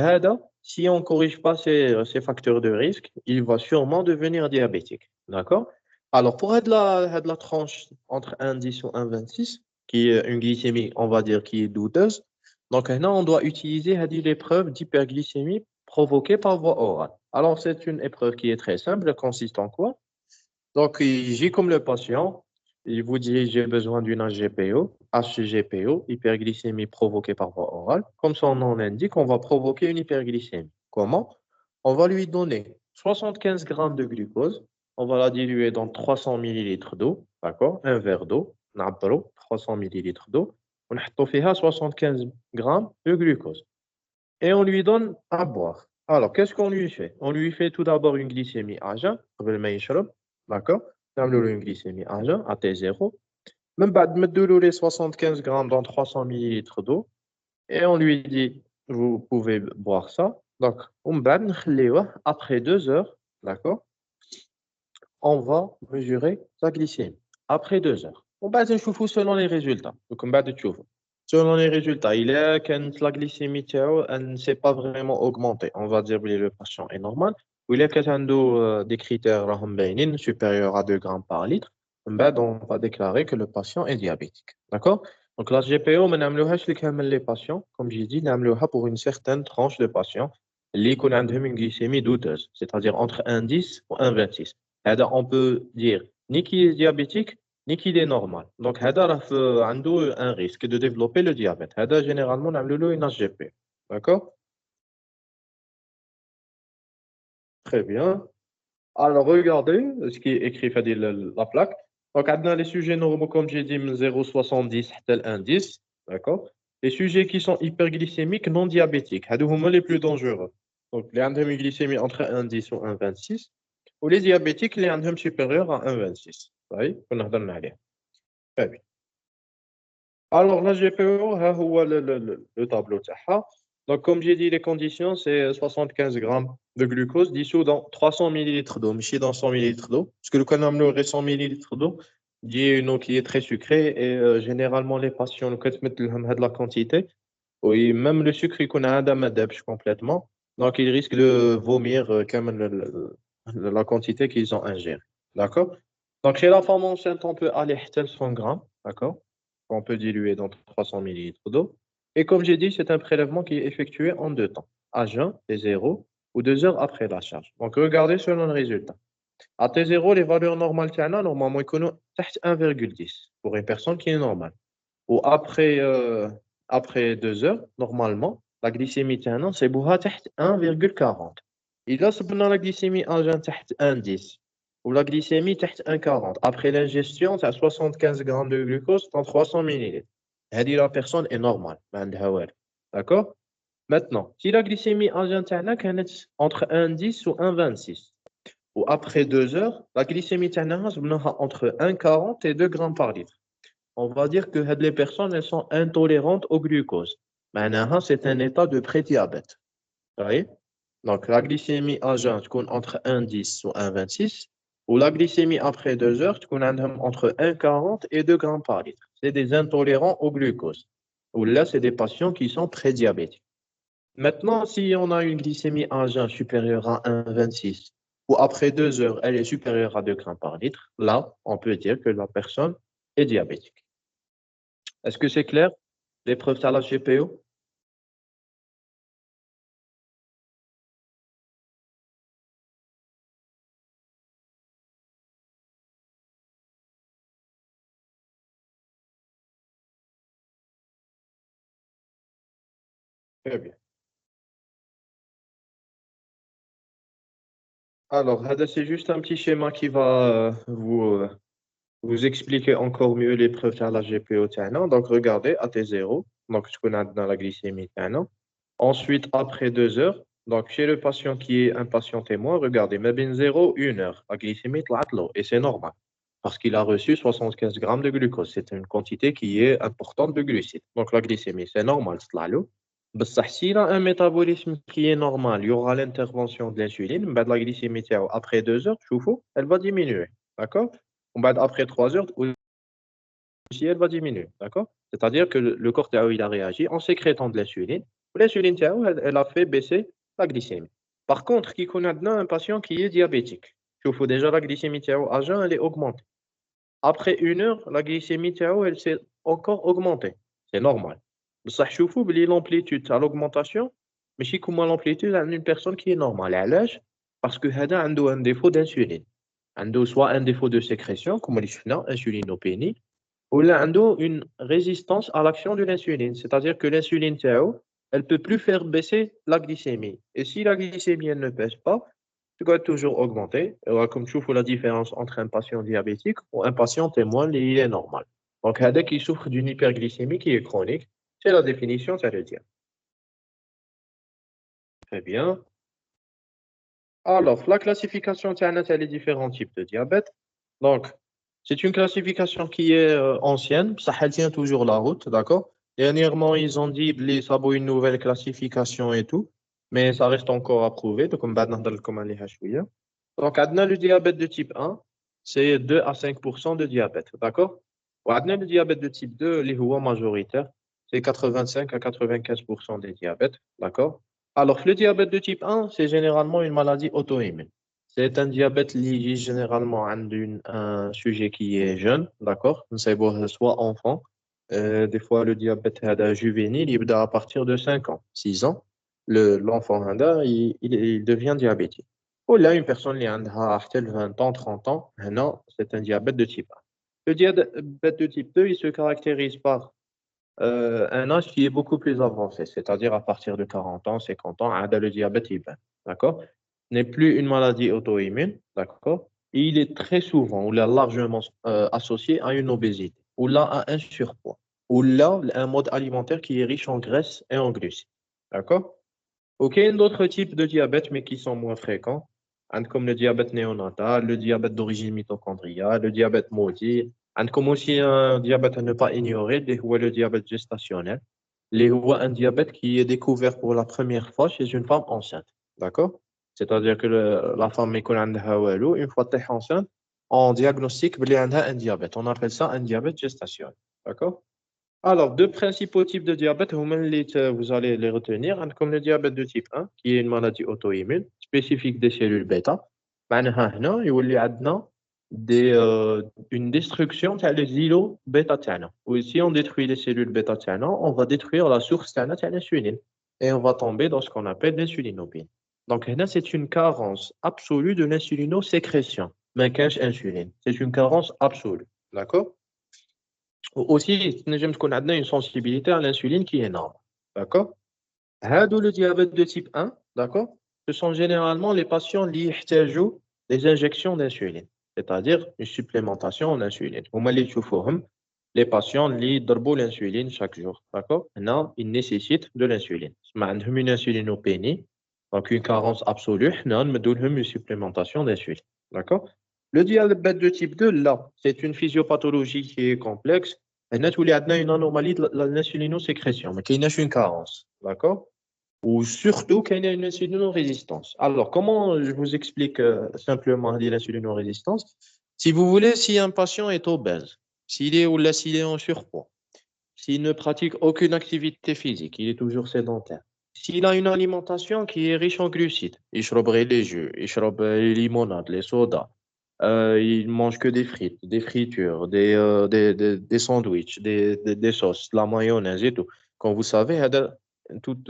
si on ne corrige pas ces facteurs de risque, il va sûrement devenir diabétique. D'accord? Alors, pour être la tranche entre 1,10 ou 1,26, qui est une glycémie, on va dire, qui est douteuse, donc là, on doit utiliser l'épreuve d'hyperglycémie provoquée par voie orale. Alors, c'est une épreuve qui est très simple. Elle consiste en quoi? Donc, j'ai comme le patient, il vous dit j'ai besoin d'une HGPO, hyperglycémie provoquée par voie orale. Comme son nom l'indique, on va provoquer une hyperglycémie. Comment? On va lui donner 75 grammes de glucose on va la diluer dans 300 millilitres d'eau, d'accord? Un verre d'eau, نعبرو 300 millilitres d'eau, ونحطو فيها 75 grammes de glucose. Et on lui donne à boire. Alors, qu'est-ce qu'on lui fait? On lui fait tout d'abord une glycémie à jeun, قبل ما يشرب, d'accord? نعملو له une glycémie à jeun, à T0. من بعد نمدو له les 75 grammes dans 300 millilitres d'eau, et on lui dit, vous pouvez boire ça. Donc, ومن بعد نخليوه après 2 heures, d'accord? On va mesurer sa glycémie après 2 heures. On va نشوفوا selon les résultats. Donc, on va تشوفوا. Selon les résultats, il est que la glycémie تاعو, elle ne s'est pas vraiment augmentée. On va dire que le patient est normal. Ou il est que عنده des critères راهم باينين supérieurs à 2 grammes par litre. من بعد, on va déclarer que le patient est diabétique. D'accord? Donc, la GPO, ما نعملوهاش لكامل les patients. Comme j'ai dit, نعملوها pour une certaine tranche de patients اللي يكون عندهم une glycémie douteuse, c'est-à-dire entre 1,10 ou 1,26. On peut dire ni qu'il est diabétique, ni qu'il est normal. Donc, هذا راه عنده un risque de développer le diabète. هذا généralement نعملوا له une HGP. D'accord? Très bien. Alors, regardez ce qui est écrit في la plaque. Donc, عندنا les sujets normaux, comme j'ai dit, من 0,70 حتى ل 1,10. D'accord? Les sujets qui sont hyperglycémiques non diabétiques, هادو هما les plus dangereux. Donc, les عندهم une glycémie entre 1,10 ou 1,26. Ou les diabétiques, les عندهم supérieur à 1,26. صحيح؟ كنا هضرنا عليه. Très bien. Alors, la GPO, ها هو le tableau تاعها. Donc, comme j'ai dit, les conditions, c'est 75 grammes de glucose dissous dans 300 millilitres d'eau, mais dans 100 millilitres d'eau. Parce que le canam aurait 100 millilitres d'eau, dit une eau qui est très sucrée, et généralement, les patients, quand ils mettent de la quantité, oui, même le sucre, il connaît un damadèche complètement. Donc, ils risquent de vomir quand même la quantité qu'ils ont ingérée. D'accord? Donc, chez la femme enceinte, on peut aller jusqu'à 100 grammes. D'accord? On peut diluer dans 300 millilitres d'eau. Et comme j'ai dit, c'est un prélèvement qui est effectué en 2 temps, à jeun, T0, ou 2 heures après la charge. Donc, regardez selon le résultat. À T0, les valeurs normales, normalement, ils connaissent 1,10 pour une personne qui est normale. Ou après 2 heures, normalement, la glycémie تاعنا نصيبوها تحت 1,40. إذا صبنا la glycémie à jeun تحت 1,10 ou la glycémie تحت 1,40 après l'ingestion de 75 grammes de glucose dans 300 millilitres, هذه la personne est normale, ما عندها والو. D'accord? Maintenant, si la glycémie à jeun تاعنا كانت entre 1,10 ou 1,26 ou après 2 heures, la glycémie تاعنا صبناها entre 1,40 et 2 grammes par litre. On va dire que les personnes elles sont intolérantes au glucose. معناها c'est un état de prédiabète. Vous voyez? Donc la glycémie à jeun تكون entre 1,10 ou 1,26 ou la glycémie après 2 heures تكون عندهم entre 1,40 et 2 grammes par litre. C'est des intolérants au glucose. Ou là, c'est des patients qui sont prédiabétiques. Maintenant, si on a une glycémie à jeun supérieure à 1,26 ou après 2 heures, elle est supérieure à 2 grammes par litre, là, on peut dire que la personne est diabétique. Est-ce que c'est clair? L'épreuve à la GPO? Très bien. Alors, Hada, c'est juste un petit schéma qui va vous expliquer encore mieux l'épreuve à la GPO. تاعنا. Donc, regardez, à T0, donc ce qu'on a dans la glycémie. تاعنا. Ensuite, après 2 heures, donc chez le patient qui est un patient témoin, regardez, ما بين 0 et 1 heure, la glycémie طلعت له, et c'est normal, parce qu'il a reçu 75 grammes de glucose. C'est une quantité qui est importante de glucides. Donc, la glycémie, c'est normal, تطلع له. بصح s'il a un métabolisme qui est normal, il y aura l'intervention de l'insuline, من بعد la glycémie تاعو après 2 heures, شوفوا, elle va diminuer. D'accord? ومن بعد après 3 heures, aussi, elle va diminuer. D'accord? C'est-à-dire que le corps تاعو, il a réagi en sécrétant de l'insuline. L'insuline تاعو, elle a fait baisser la glycémie. Par contre, qui connaît maintenant un patient qui est diabétique. شوفوا déjà la glycémie تاعو à jeun, elle est augmentée. Après 1 heure, la glycémie تاعو, elle s'est encore augmentée. C'est normal. بصح شوفوا بلي l'amplitude تاع l'augmentation ماشي كيما l'amplitude d'une personne qui est normale. علاش؟ parce que هذا عنده un défaut d'insuline. عنده soit un défaut de sécrétion comme اللي شفنا insulinopénie ou là عنده une résistance à l'action de l'insuline, c'est-à-dire que l'insuline تاعو, elle peut plus faire baisser la glycémie. Et si la glycémie elle ne baisse pas, doit toujours augmenter. Comme tu vois la différence entre un patient diabétique ou un patient témoin, il est normal. Donc, un qui souffre d'une hyperglycémie qui est chronique, c'est la définition, ça veut dire. Très bien. Alors, la classification, tu as les différents types de diabète. Donc, c'est une classification qui est ancienne, ça elle tient toujours la route, d'accord? Dernièrement, ils ont dit ça vaut une nouvelle classification et tout, mais ça reste encore à prouver. Donc, on va نهضر عليها شوية. Donc, on le diabète de type 1, c'est 2 à 5% de diabète, d'accord? On a le diabète de type 2, les هو majoritaire, c'est 85 à 95% des diabètes, d'accord? Alors, le diabète de type 1, c'est généralement une maladie auto-immune. C'est un diabète lié généralement à un sujet qui est jeune, d'accord? C'est soit enfant. Des fois, le diabète juvénile, il à partir de 5 ans, 6 ans. L'enfant, il devient diabétique. Ou là, une personne qui a 20 ans, 30 ans, non, c'est un diabète de type 1. Le diabète de type 2, il se caractérise par un âge qui est beaucoup plus avancé, c'est-à-dire à partir de 40 ans, 50 ans, le diabète type 1, d'accord? N'est plus une maladie auto-immune, d'accord? Et il est très souvent ou là largement associé à une obésité, ou là à un surpoids, ou là un mode alimentaire qui est riche en graisse et en glucides, d'accord? Ok, il y a d'autres types de diabète, mais qui sont moins fréquents, hein, comme le diabète néonatal, le diabète d'origine mitochondriale, le diabète maudit. Hein, comme aussi un diabète à ne pas ignorer, le diabète gestationnel, un diabète qui est découvert pour la première fois chez une femme enceinte. D'accord? C'est-à-dire que la femme, une fois qu'elle est enceinte, on diagnostique qu'elle a un diabète. On appelle ça un diabète gestationnel. D'accord? Alors, deux principaux types de diabète, vous allez les retenir, hein, comme le diabète de type 1, qui est une maladie auto-immune spécifique des cellules bêta. معناها هنا يولي عندنا une destruction تاع les îlots bêta تاعنا. Ou si on détruit les cellules bêta تاعنا, on va détruire la source تاع l'insuline. Et on va tomber dans ce qu'on appelle l'insulinopine. Donc, هنا, c'est une carence absolue de l'insulinosécrétion. ما كانش insuline. C'est une carence absolue. D'accord? Aussi, نجم تكون عندنا une sensibilité à l'insuline qui est énorme. D'accord? هادو le diabète de type 1, d'accord? Ce sont généralement les patients qui يحتاجوا des injections d'insuline, c'est-à-dire une supplémentation en insuline. هما اللي تشوفوهم les patients qui يضربوا l'insuline chaque jour, d'accord? Maintenant, ils nécessitent de l'insuline. ما عندهم une insulinopénie, donc une carence absolue, حنا نمدوا لهم une supplémentation d'insuline. D'accord? Le diabète de type 2, là, c'est une physiopathologie qui est complexe. هنا تولي عندنا une anomalie de l'insulinosécrétion, mais qui une carence. D'accord? Ou surtout qu'il y a une insulinorésistance. Alors, comment je vous explique simplement l'insulinorésistance? Si vous voulez, si un patient est obèse, s'il est en surpoids, s'il ne pratique aucune activité physique, il est toujours sédentaire. S'il a une alimentation qui est riche en glucides, il يشرب les jus, il يشرب les limonades, les sodas, il mange que des frites, des fritures, des sandwichs, des sauces, de la mayonnaise et tout. Comme vous savez, toutes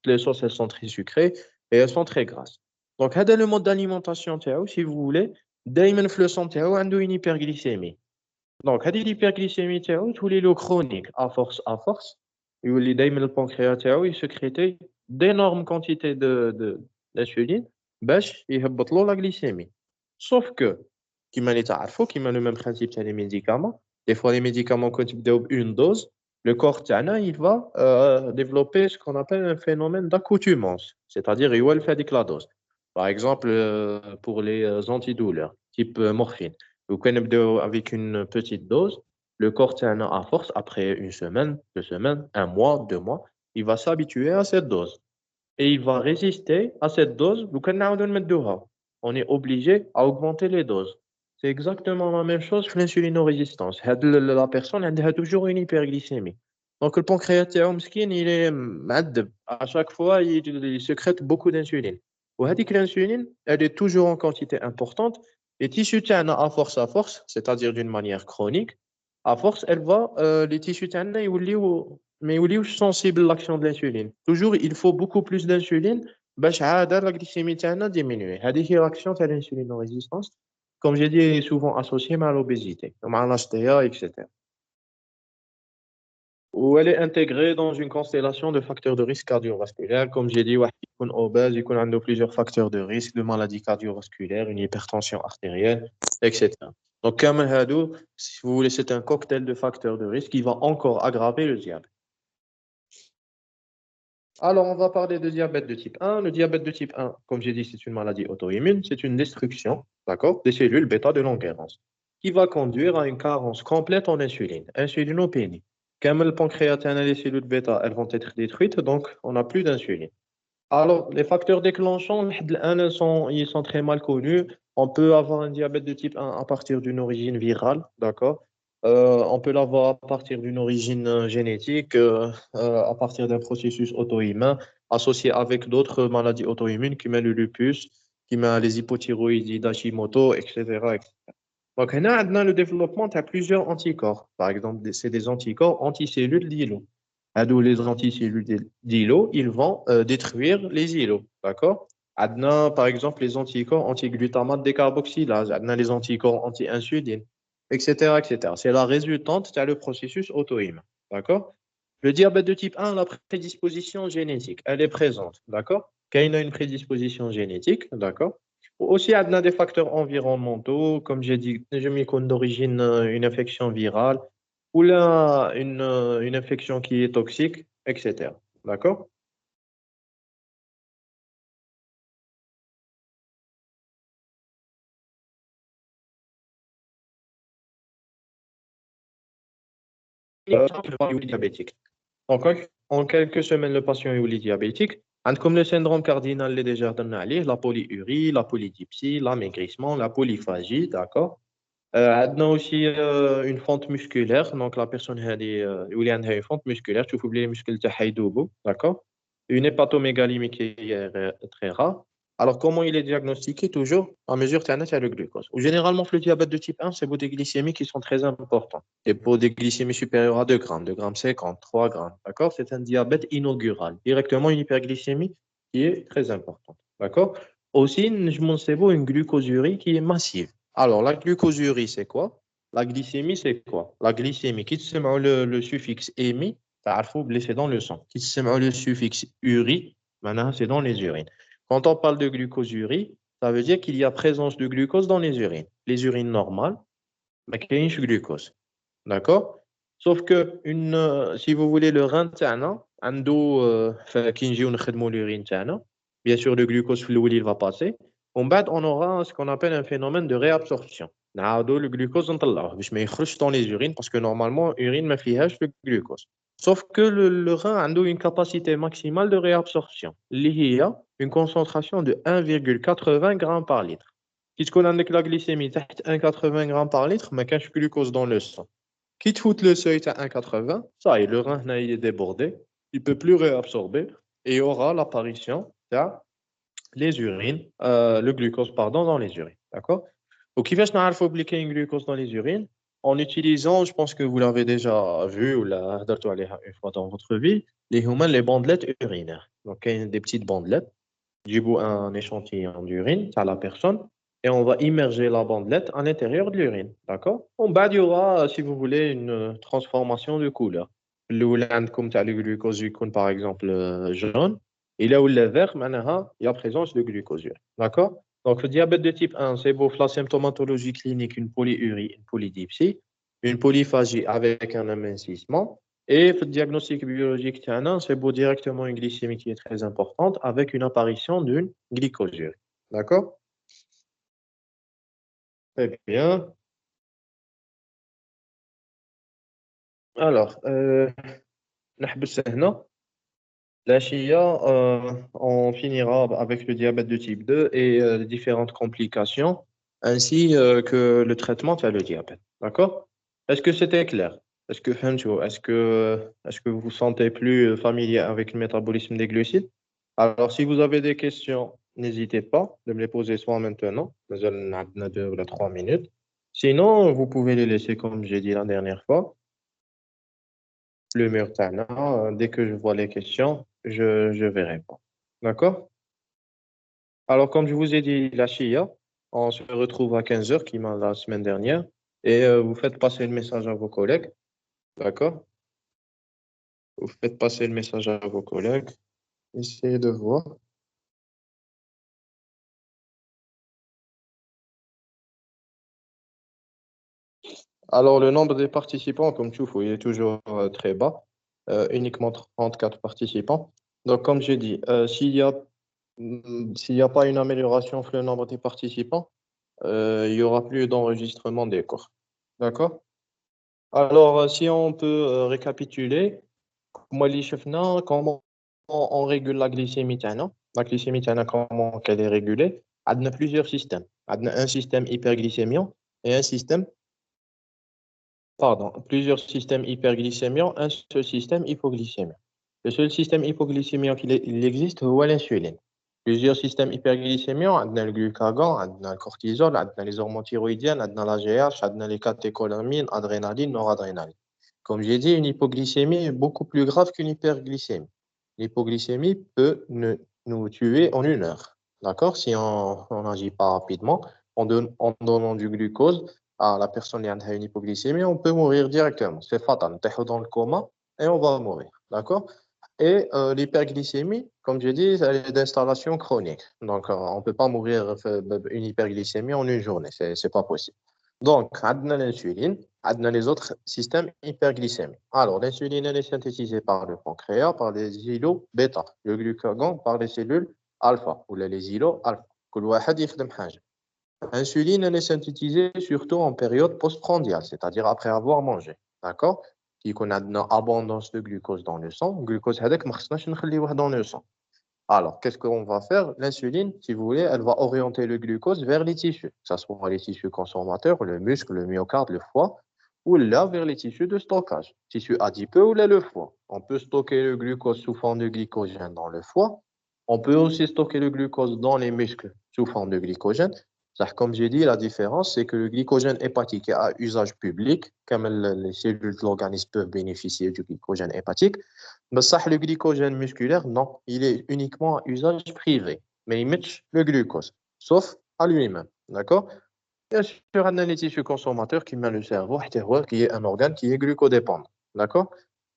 les sauces, elles sont très sucrées et elles sont très grasses. Donc, هذا le mode d'alimentation تاعو, si vous voulez, دايما في le sang تاعو عنده une hyperglycémie. Donc, l'hyperglycémie تاعو تولي له chronique à force يولي دايما البنكرياس تاعو يسكريتي d'énormes quantités d'insuline باش يهبط له la glycémie. Sauf que, كيما اللي تعرفوا كيما le même principe تاع les médicaments, des fois les médicaments quand يبداو une dose, le corps تاعنا il va développer ce qu'on appelle un phénomène d'accoutumance, c'est-à-dire يولف هذيك la dose. Par exemple, pour les antidouleurs, type morphine. Vous connaissez avec une petite dose, le corps تاعنا à force, après une semaine, 2 semaines, un mois, 2 mois, il va s'habituer à cette dose. Et il va résister à cette dose. On est obligé à augmenter les doses. C'est exactement la même chose que l'insulinorésistance. La personne elle a toujours une hyperglycémie. Donc le pancréas تاعو مسكين, il est معذب. À chaque fois, il sécrète beaucoup d'insuline. وهذيك l'insuline, elle est toujours en quantité importante. Les tissus تاعنا à force, c'est-à-dire d'une manière chronique, à force, les tissus تاعنا يوليو ما يوليوش sensibles à l'action de l'insuline. Toujours, il faut beaucoup plus d'insuline باش عاد la glycémie تاعنا diminuer. هذه هي l'action تاع l'insulinorésistance, comme j'ai dit, est souvent associée à l'obésité, مع l'HTA, etc. où elle est intégrée dans une constellation de facteurs de risque cardiovasculaire. Comme j'ai dit, واحد يكون obèse, يكون عنده plusieurs facteurs de risque de maladie cardiovasculaire, une hypertension artérielle, etc. Donc, كامل هادو, si vous voulez, c'est un cocktail de facteurs de risque qui va encore aggraver le diabète. Alors, on va parler de diabète de type 1. Le diabète de type 1, comme j'ai dit, c'est une maladie auto-immune, c'est une destruction, d'accord, des cellules bêta de Langerhans, qui va conduire à une carence complète en insuline, insulinopénie. Comme le pancréas et les cellules bêta, elles vont être détruites, donc on n'a plus d'insuline. Alors, les facteurs déclenchants, ils sont très mal connus. On peut avoir un diabète de type 1 à partir d'une origine virale, d'accord? On peut l'avoir à partir d'une origine génétique, à partir d'un processus auto-immun, associé avec d'autres maladies auto-immunes, qui met le lupus, qui met les hypothyroïdies d'Hashimoto, etc., etc. Donc, on a le développement de plusieurs anticorps. Par exemple, c'est des anticorps anticellules d'îlot. D'où les anticellules d'îlot, ils vont détruire les îlots. D'accord? Adna, par exemple, les anticorps antiglutamate décarboxylase, adna les anticorps anti-insuline, etc., etc. C'est la résultante de le processus auto-immun. D'accord? Le diabète de type 1, la prédisposition génétique, elle est présente. D'accord? Quand il a une prédisposition génétique, d'accord? Aussi, on a des facteurs environnementaux, comme j'ai dit, je m'y connais d'origine une infection virale ou là, une infection qui est toxique, etc. D'accord? Diabétique. Donc, en quelques semaines, le patient est diabétique. Comme le syndrome cardinal est déjà donné, la polyurie, la polydipsie, l'amaigrissement, la polyphagie, d'accord? On a aussi une fente musculaire. Donc, la personne a une fente musculaire. Tu oublies les muscles de d'accord? Une hépatomégalie qui est très rare. Alors, comment il est diagnostiqué? Toujours en mesure de le glucose. Ou généralement, le diabète de type 1, c'est des glycémies qui sont très importants. Et pour des glycémies supérieures à 2 grammes, 2 grammes 50, 3 grammes, d'accord? C'est un diabète inaugural. Directement, une hyperglycémie qui est très importante, d'accord? Aussi, je m'en sais une glucosurie qui est massive. Alors, la glucosurie, c'est quoi? La glycémie, c'est quoi? La glycémie, qui se met le suffixe émi, il faut blesser dans le sang. Qui se met le suffixe uri, maintenant, c'est dans les urines. Quand on parle de glucosurie, ça veut dire qu'il y a présence de glucose dans les urines. Les urines normales, mais qu'il y a une glucose. D'accord? Sauf que si vous voulez le rein تاعنا عنده كي نجيو نخدموا l'urine تاعنا bien sûr le glucose في الأول il va passer ومن بعد on aura ce qu'on appelle un phénomène de réabsorption نعاودوا le glucose نطلعوه باش ما يخرجش dans les urines parce que normalement urine ما فيهاش le glucose sauf que le rein عنده une capacité maximale de réabsorption اللي هي une concentration de 1,80 grammes par litre كي تكون عندك la glycémie تحت 1,80 grammes par litre ما كانش glucose dans le sang. Quitte fout le seuil à 1,80, ça y est, le rein là, il est débordé, il ne peut plus réabsorber et il y aura l'apparition les urines, le glucose, pardon, dans les urines. D'accord? Donc, il va faut appliquer une glucose dans les urines en utilisant, je pense que vous l'avez déjà vu ou l'a une fois dans votre vie, les bandelettes urinaires. Donc, il y a des petites bandelettes du coup un échantillon d'urine à la personne et on va immerger la bandelette à l'intérieur de l'urine. D'accord? En bas, il y aura, si vous voulez, une transformation de couleur. Comme tu as le glucose يكون, par exemple jaune, et là où le vert, معناها, il y a présence de glucose. D'accord? Donc, le diabète de type 1, c'est pour la symptomatologie clinique, une polyurie, une polydipsie, une polyphagie avec un amincissement. Et le diagnostic biologique, c'est beau directement une glycémie qui est très importante avec une apparition d'une glycosurie. D'accord? Très bien. Alors, نحبس هنا. La chia, on finira avec le diabète de type 2 et les différentes complications, ainsi que le traitement de le diabète. D'accord? Est-ce que c'était clair? Est-ce que vous vous sentez plus familier avec le métabolisme des glucides? Alors, si vous avez des questions, n'hésitez pas de me les poser soit maintenant, mais on a 2 ou 3 minutes. Sinon, vous pouvez les laisser comme j'ai dit la dernière fois. Le mur Tana, dès que je vois les questions, je vais répondre. D'accord? Alors, comme je vous ai dit, la Chia, on se retrouve à 15 heures, qui m'a la semaine dernière, et vous faites passer le message à vos collègues. D'accord? Vous faites passer le message à vos collègues. Essayez de voir. Alors, le nombre des participants, comme tu vois, il est toujours très bas, uniquement 34 participants. Donc, comme j'ai dit, s'il y a pas une amélioration sur le nombre des participants, il y aura plus d'enregistrement des cours. D'accord? Alors, si on peut récapituler, moi, اللي شفنا comment on régule la glycémie تاعنا. La glycémie تاعنا, comment qu'elle est régulée. On a plusieurs systèmes. On a un système hyperglycémiant et un système, pardon, plusieurs systèmes hyperglycémiants, un seul système hypoglycémiant. Le seul système hypoglycémiant il existe, c'est l'insuline. Plusieurs systèmes hyperglycémiants, on a le glucagon, on a le cortisol, on a les hormones thyroïdiennes, on a l'AGH, on a les catécholamines, adrénaline, noradrénaline. Comme j'ai dit, une hypoglycémie est beaucoup plus grave qu'une hyperglycémie. L'hypoglycémie peut nous tuer en 1 heure. D'accord? Si on n'agit pas rapidement, en donnant du glucose à la personne qui a une hypoglycémie, on peut mourir directement. C'est fatal. On est dans le coma et on va mourir. D'accord? Et l'hyperglycémie, comme je dis, elle est d'installation chronique. Donc, on ne peut pas mourir une hyperglycémie en 1 journée. C'est pas possible. Donc, on a l'insuline, on a les autres systèmes hyperglycémiques. Alors, l'insuline, elle est synthétisée par le pancréas, par les îlots bêta. Le glucagon, par les cellules alpha, ou les îlots alpha. كل واحد يخدم حاجة. L'insuline, elle est synthétisée surtout en période postprandiale, c'est-à-dire après avoir mangé. D'accord? Qui qu'on a une abondance de glucose dans le sang. Le glucose, هذاك ما خصناش نخليوه dans le sang. Alors, qu'est-ce qu'on va faire? L'insuline, si vous voulez, elle va orienter le glucose vers les tissus, que ce soit les tissus consommateurs, le muscle, le myocarde, le foie, ou là vers les tissus de stockage, tissu adipeux ou là le foie. On peut stocker le glucose sous forme de glycogène dans le foie. On peut aussi stocker le glucose dans les muscles sous forme de glycogène. Comme j'ai dit, la différence, c'est que le glycogène hépatique est à usage public, comme les cellules de l'organisme peuvent bénéficier du glycogène hépatique. Mais ça, le glycogène musculaire, non, il est uniquement à usage privé. Mais il met le glucose, sauf à lui-même. D'accord? Bien sûr, on a les tissus consommateurs qui met le cerveau, qui est un organe qui est glucodépendant. D'accord?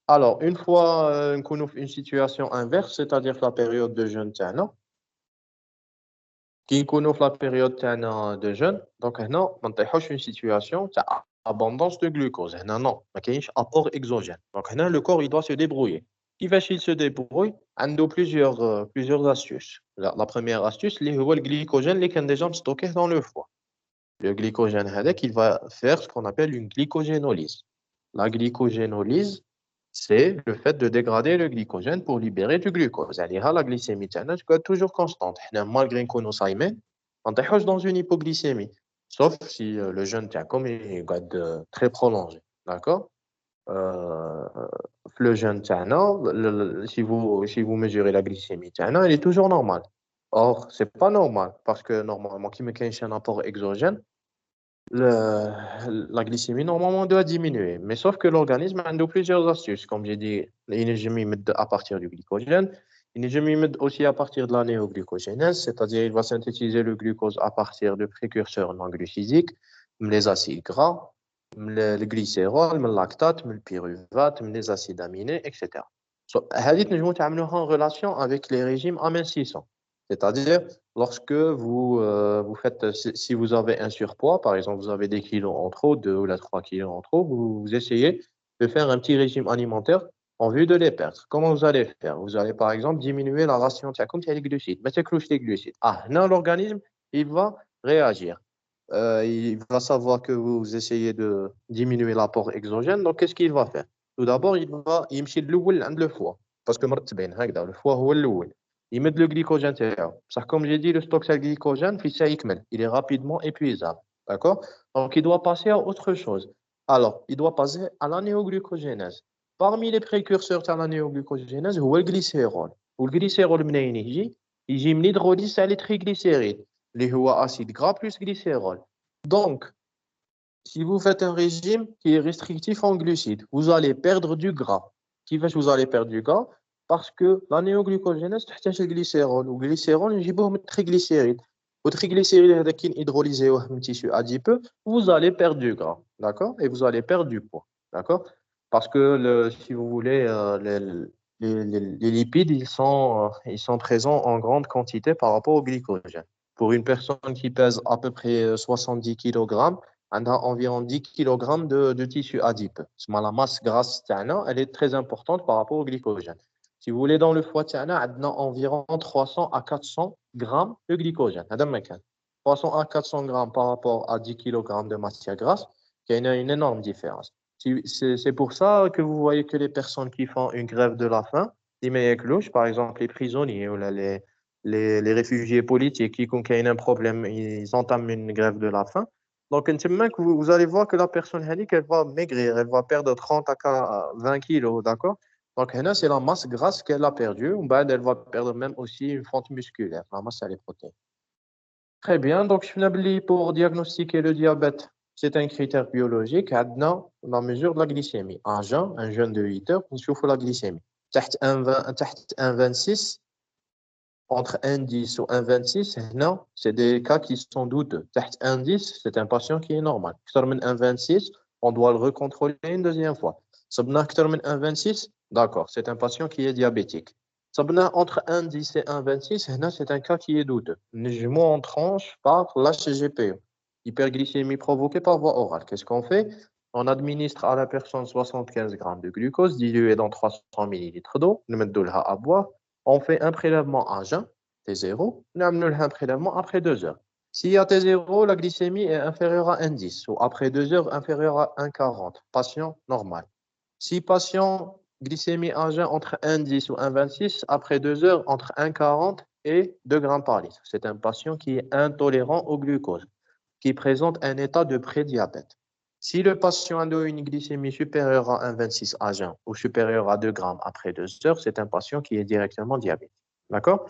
Alors, une fois qu'on ouvre une situation inverse, c'est-à-dire la période de jeûne, qui connaît la période de jeûne, donc هنا ما نطيحوش une situation تاع abondance de glucose. هنا non, ما كاينش apport exogène. Donc هنا le corps il doit se débrouiller. كيفاش il se débrouille? عنده plusieurs astuces. La première astuce اللي هو الglycogène اللي كان déjà stocké dans le foie. Le glycogène هذاك il va faire ce qu'on appelle une glycogénolyse. La glycogénolyse, c'est le fait de dégrader le glycogène pour libérer du glucose. La glycémie تاعنا تكون toujours constante. Malgré نكونوا صايمين ما نطيحوش dans une hypoglycémie. Sauf si le jeûne تاعكم est très prolongé. D'accord? Euh, le jeûne تاعنا, si vous mesurez la glycémie تاعنا, elle est toujours normale. Or, c'est pas normal parce que normalement, qui me cache un apport exogène, la glycémie, normalement, doit diminuer. Mais sauf que l'organisme a plusieurs astuces. Comme j'ai dit, l'énergie à partir du glycogène. L'énergie aussi à partir de la néoglucogénèse, c'est-à-dire il va synthétiser le glucose à partir de précurseurs non glucidiques, les acides gras, le glycérol, le lactate, le pyruvate, les acides aminés, etc. هذه تنجموا تعملوها en relation avec les régimes amincissants. C'est-à-dire, lorsque vous faites, si vous avez un surpoids, par exemple, vous avez des kilos en trop, 2 ou 3 kilos en trop, vous essayez de faire un petit régime alimentaire en vue de les perdre. Comment vous allez faire? Vous allez, par exemple, diminuer la ration de les glucides. Mettez les glucides. Ah, non, l'organisme, il va réagir. Il va savoir que vous essayez de diminuer l'apport exogène. Donc, qu'est-ce qu'il va faire? Tout d'abord, il va يمشي الأول عند le foie. Parce que مرتبين هكذا, le foie هو الأول. Il met le glycogène تاعو. Ça, comme j'ai dit, le stock de glycogène, il est rapidement épuisable. D'accord? Donc, il doit passer à autre chose. Alors, il doit passer à la néoglucogénèse. Parmi les précurseurs de la néoglucogénèse, هو الglycérol. والglycérol منين يجي؟ يجي من hydrolyse تاع les triglycérides. اللي هو acide gras plus glycérol. Donc, si vous faites un régime qui est restrictif en glucides, vous allez perdre du gras. Qui fait que vous allez perdre du gras? Parce que la néoglucogénèse تحتاج الglycérol. والglycérol نجيبوه من الtriglycérides. Votre triglycérides هذاك كي hydrolysé من tissu adipeux, vous allez perdre du gras. D'accord? Et vous allez perdre du poids. D'accord? parce que, si vous voulez, les lipides, ils sont présents en grande quantité par rapport au glycogène. Pour une personne qui pèse à peu près 70 kg, on a environ 10 kg de tissu adipeux. La masse grasse, elle est très importante par rapport au glycogène. Si vous voulez, dans le foie, on a environ 300 à 400 grammes de glycogène. 300 à 400 grammes par rapport à 10 kg de matière grasse, il y a une énorme différence. C'est pour ça que vous voyez que les personnes qui font une grève de la faim, les meilleurs par exemple les prisonniers ou là, les réfugiés politiques qui ont un problème, ils entament une grève de la faim. Donc, vous allez voir que la personne, elle va maigrir, elle va perdre 30 à 20 kilos, d'accord? Donc, c'est la masse grasse qu'elle a perdue. Ou bien, elle va perdre même aussi une fonte musculaire, la masse, elle est protéine. Très bien. Donc, pour diagnostiquer le diabète, c'est un critère biologique. Maintenant, la mesure de la glycémie. Un jeûne de 8 heures, on chauffe la glycémie. تحت 1,26, entre 1,10 ou 1,26, non, c'est des cas qui sont douteux. تحت 1,10, c'est un patient qui est normal. أكثر من 1,26, on doit le recontrôler une deuxième fois. صبنا أكثر من 1,26, d'accord, c'est un patient qui est diabétique. صبنا entre 1,10 et 1,26, هنا, c'est un cas qui est douteux. نجمو en tranche par l'HGPE, hyperglycémie provoquée par voie orale. Qu'est-ce qu'on fait? On administre à la personne 75 grammes de glucose dilué dans 300 millilitres d'eau. Nous mettons à boire. On fait un prélèvement à jeun, T0, nous amenons un prélèvement après 2 heures. S'il y a T0, la glycémie est inférieure à 1,10 ou après 2 heures inférieure à 1,40. Patient normal. Si patient glycémie à jeun entre 1,10 ou 1,26, après 2 heures entre 1,40 et 2 grammes par litre. C'est un patient qui est intolérant au glucose, qui présente un état de prédiabète. Si le patient a une glycémie supérieure à 1,26 à jeun ou supérieure à 2 grammes après 2 heures, c'est un patient qui est directement diabétique. D'accord?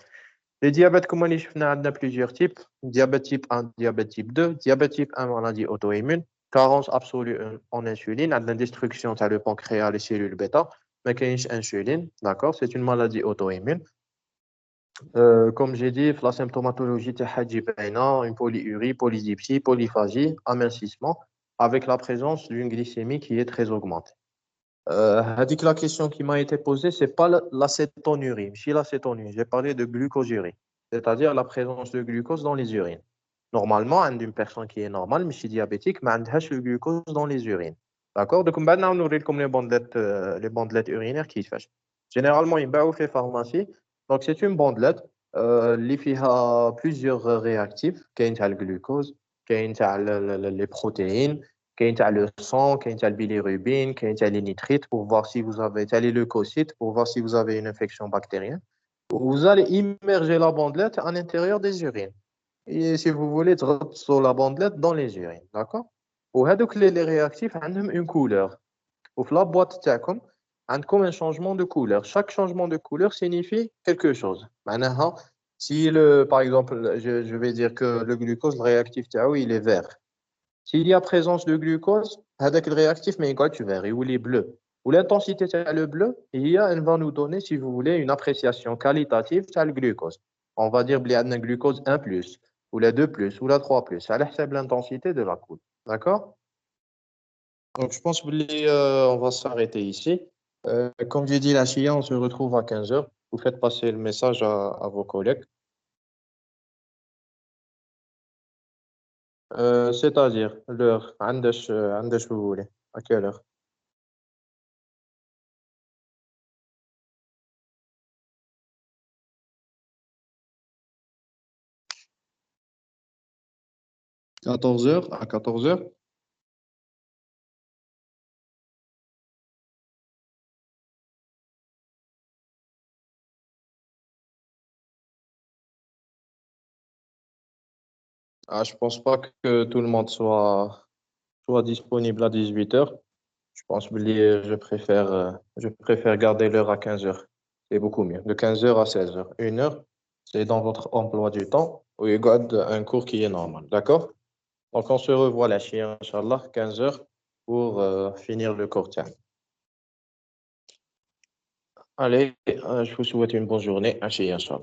Les diabètes, comme on a plusieurs types. Diabète type 1, diabète type 2. Diabète type 1, maladie auto-immune. Carence absolue en insuline. La destruction de le pancréas, les cellules bêta. Mais qu'il y a insuline. D'accord? C'est une maladie auto-immune. Comme j'ai dit, la symptomatologie est une polyurie, polydipsie, polyphagie, amincissement, avec la présence d'une glycémie qui est très augmentée. La question qui m'a été posée, c'est pas l'acétonurie. Si l'acétonurie, j'ai parlé de glucosurie, c'est-à-dire la présence de glucose dans les urines. Normalement, une personne qui est normale, mais diabétique, mais elle a le glucose dans les urines. D'accord? Donc, maintenant, on aurait comme les bandelettes urinaires qui se font. Généralement, ils ont fait pharmacie. Donc, c'est une bandelette qui a plusieurs réactifs. Qui a le glucose, qui a les protéines, qui a le sang, qui a le bilirubine, qui a les nitrites pour voir si vous avez les leucocytes, pour voir si vous avez une infection bactérienne. Vous allez immerger la bandelette à l'intérieur des urines. Et si vous voulez, sur la bandelette dans les urines. D'accord? Ou les réactifs ont une couleur. Ou la boîte تاعكم عندكم un changement de couleur. Chaque changement de couleur signifie quelque chose. معناها, si par exemple, je vais dire que le glucose, le réactif تاعو, il est vert. S'il y a présence de glucose, هذاك le réactif mais il vert, il est bleu. Ou l'intensité تاع le bleu, elle va nous donner, si vous voulez, une appréciation qualitative تاع le glucose. On va dire qu'il y a un glucose 1+, ou la 2+, ou la 3+, à l'intensité de la couleur. D'accord? Donc, je pense qu'on va s'arrêter ici. Comme j'ai dit, la chia, on se retrouve à 15 heures. Vous faites passer le message à vos collègues. C'est-à-dire l'heure, عندش vous voulez. À quelle heure? 14 heures, à 14 heures. Ah, je pense pas que tout le monde soit disponible à 18 heures. Je pense que je préfère garder l'heure à 15 heures. C'est beaucoup mieux. De 15 heures à 16 heures. 1 heure, c'est dans votre emploi du temps où il garde un cours qui est normal. D'accord? Donc, on se revoit la Chia, Inch'Allah, 15 heures pour finir le cours. Tiens. Allez, je vous souhaite une bonne journée. Inch'Allah.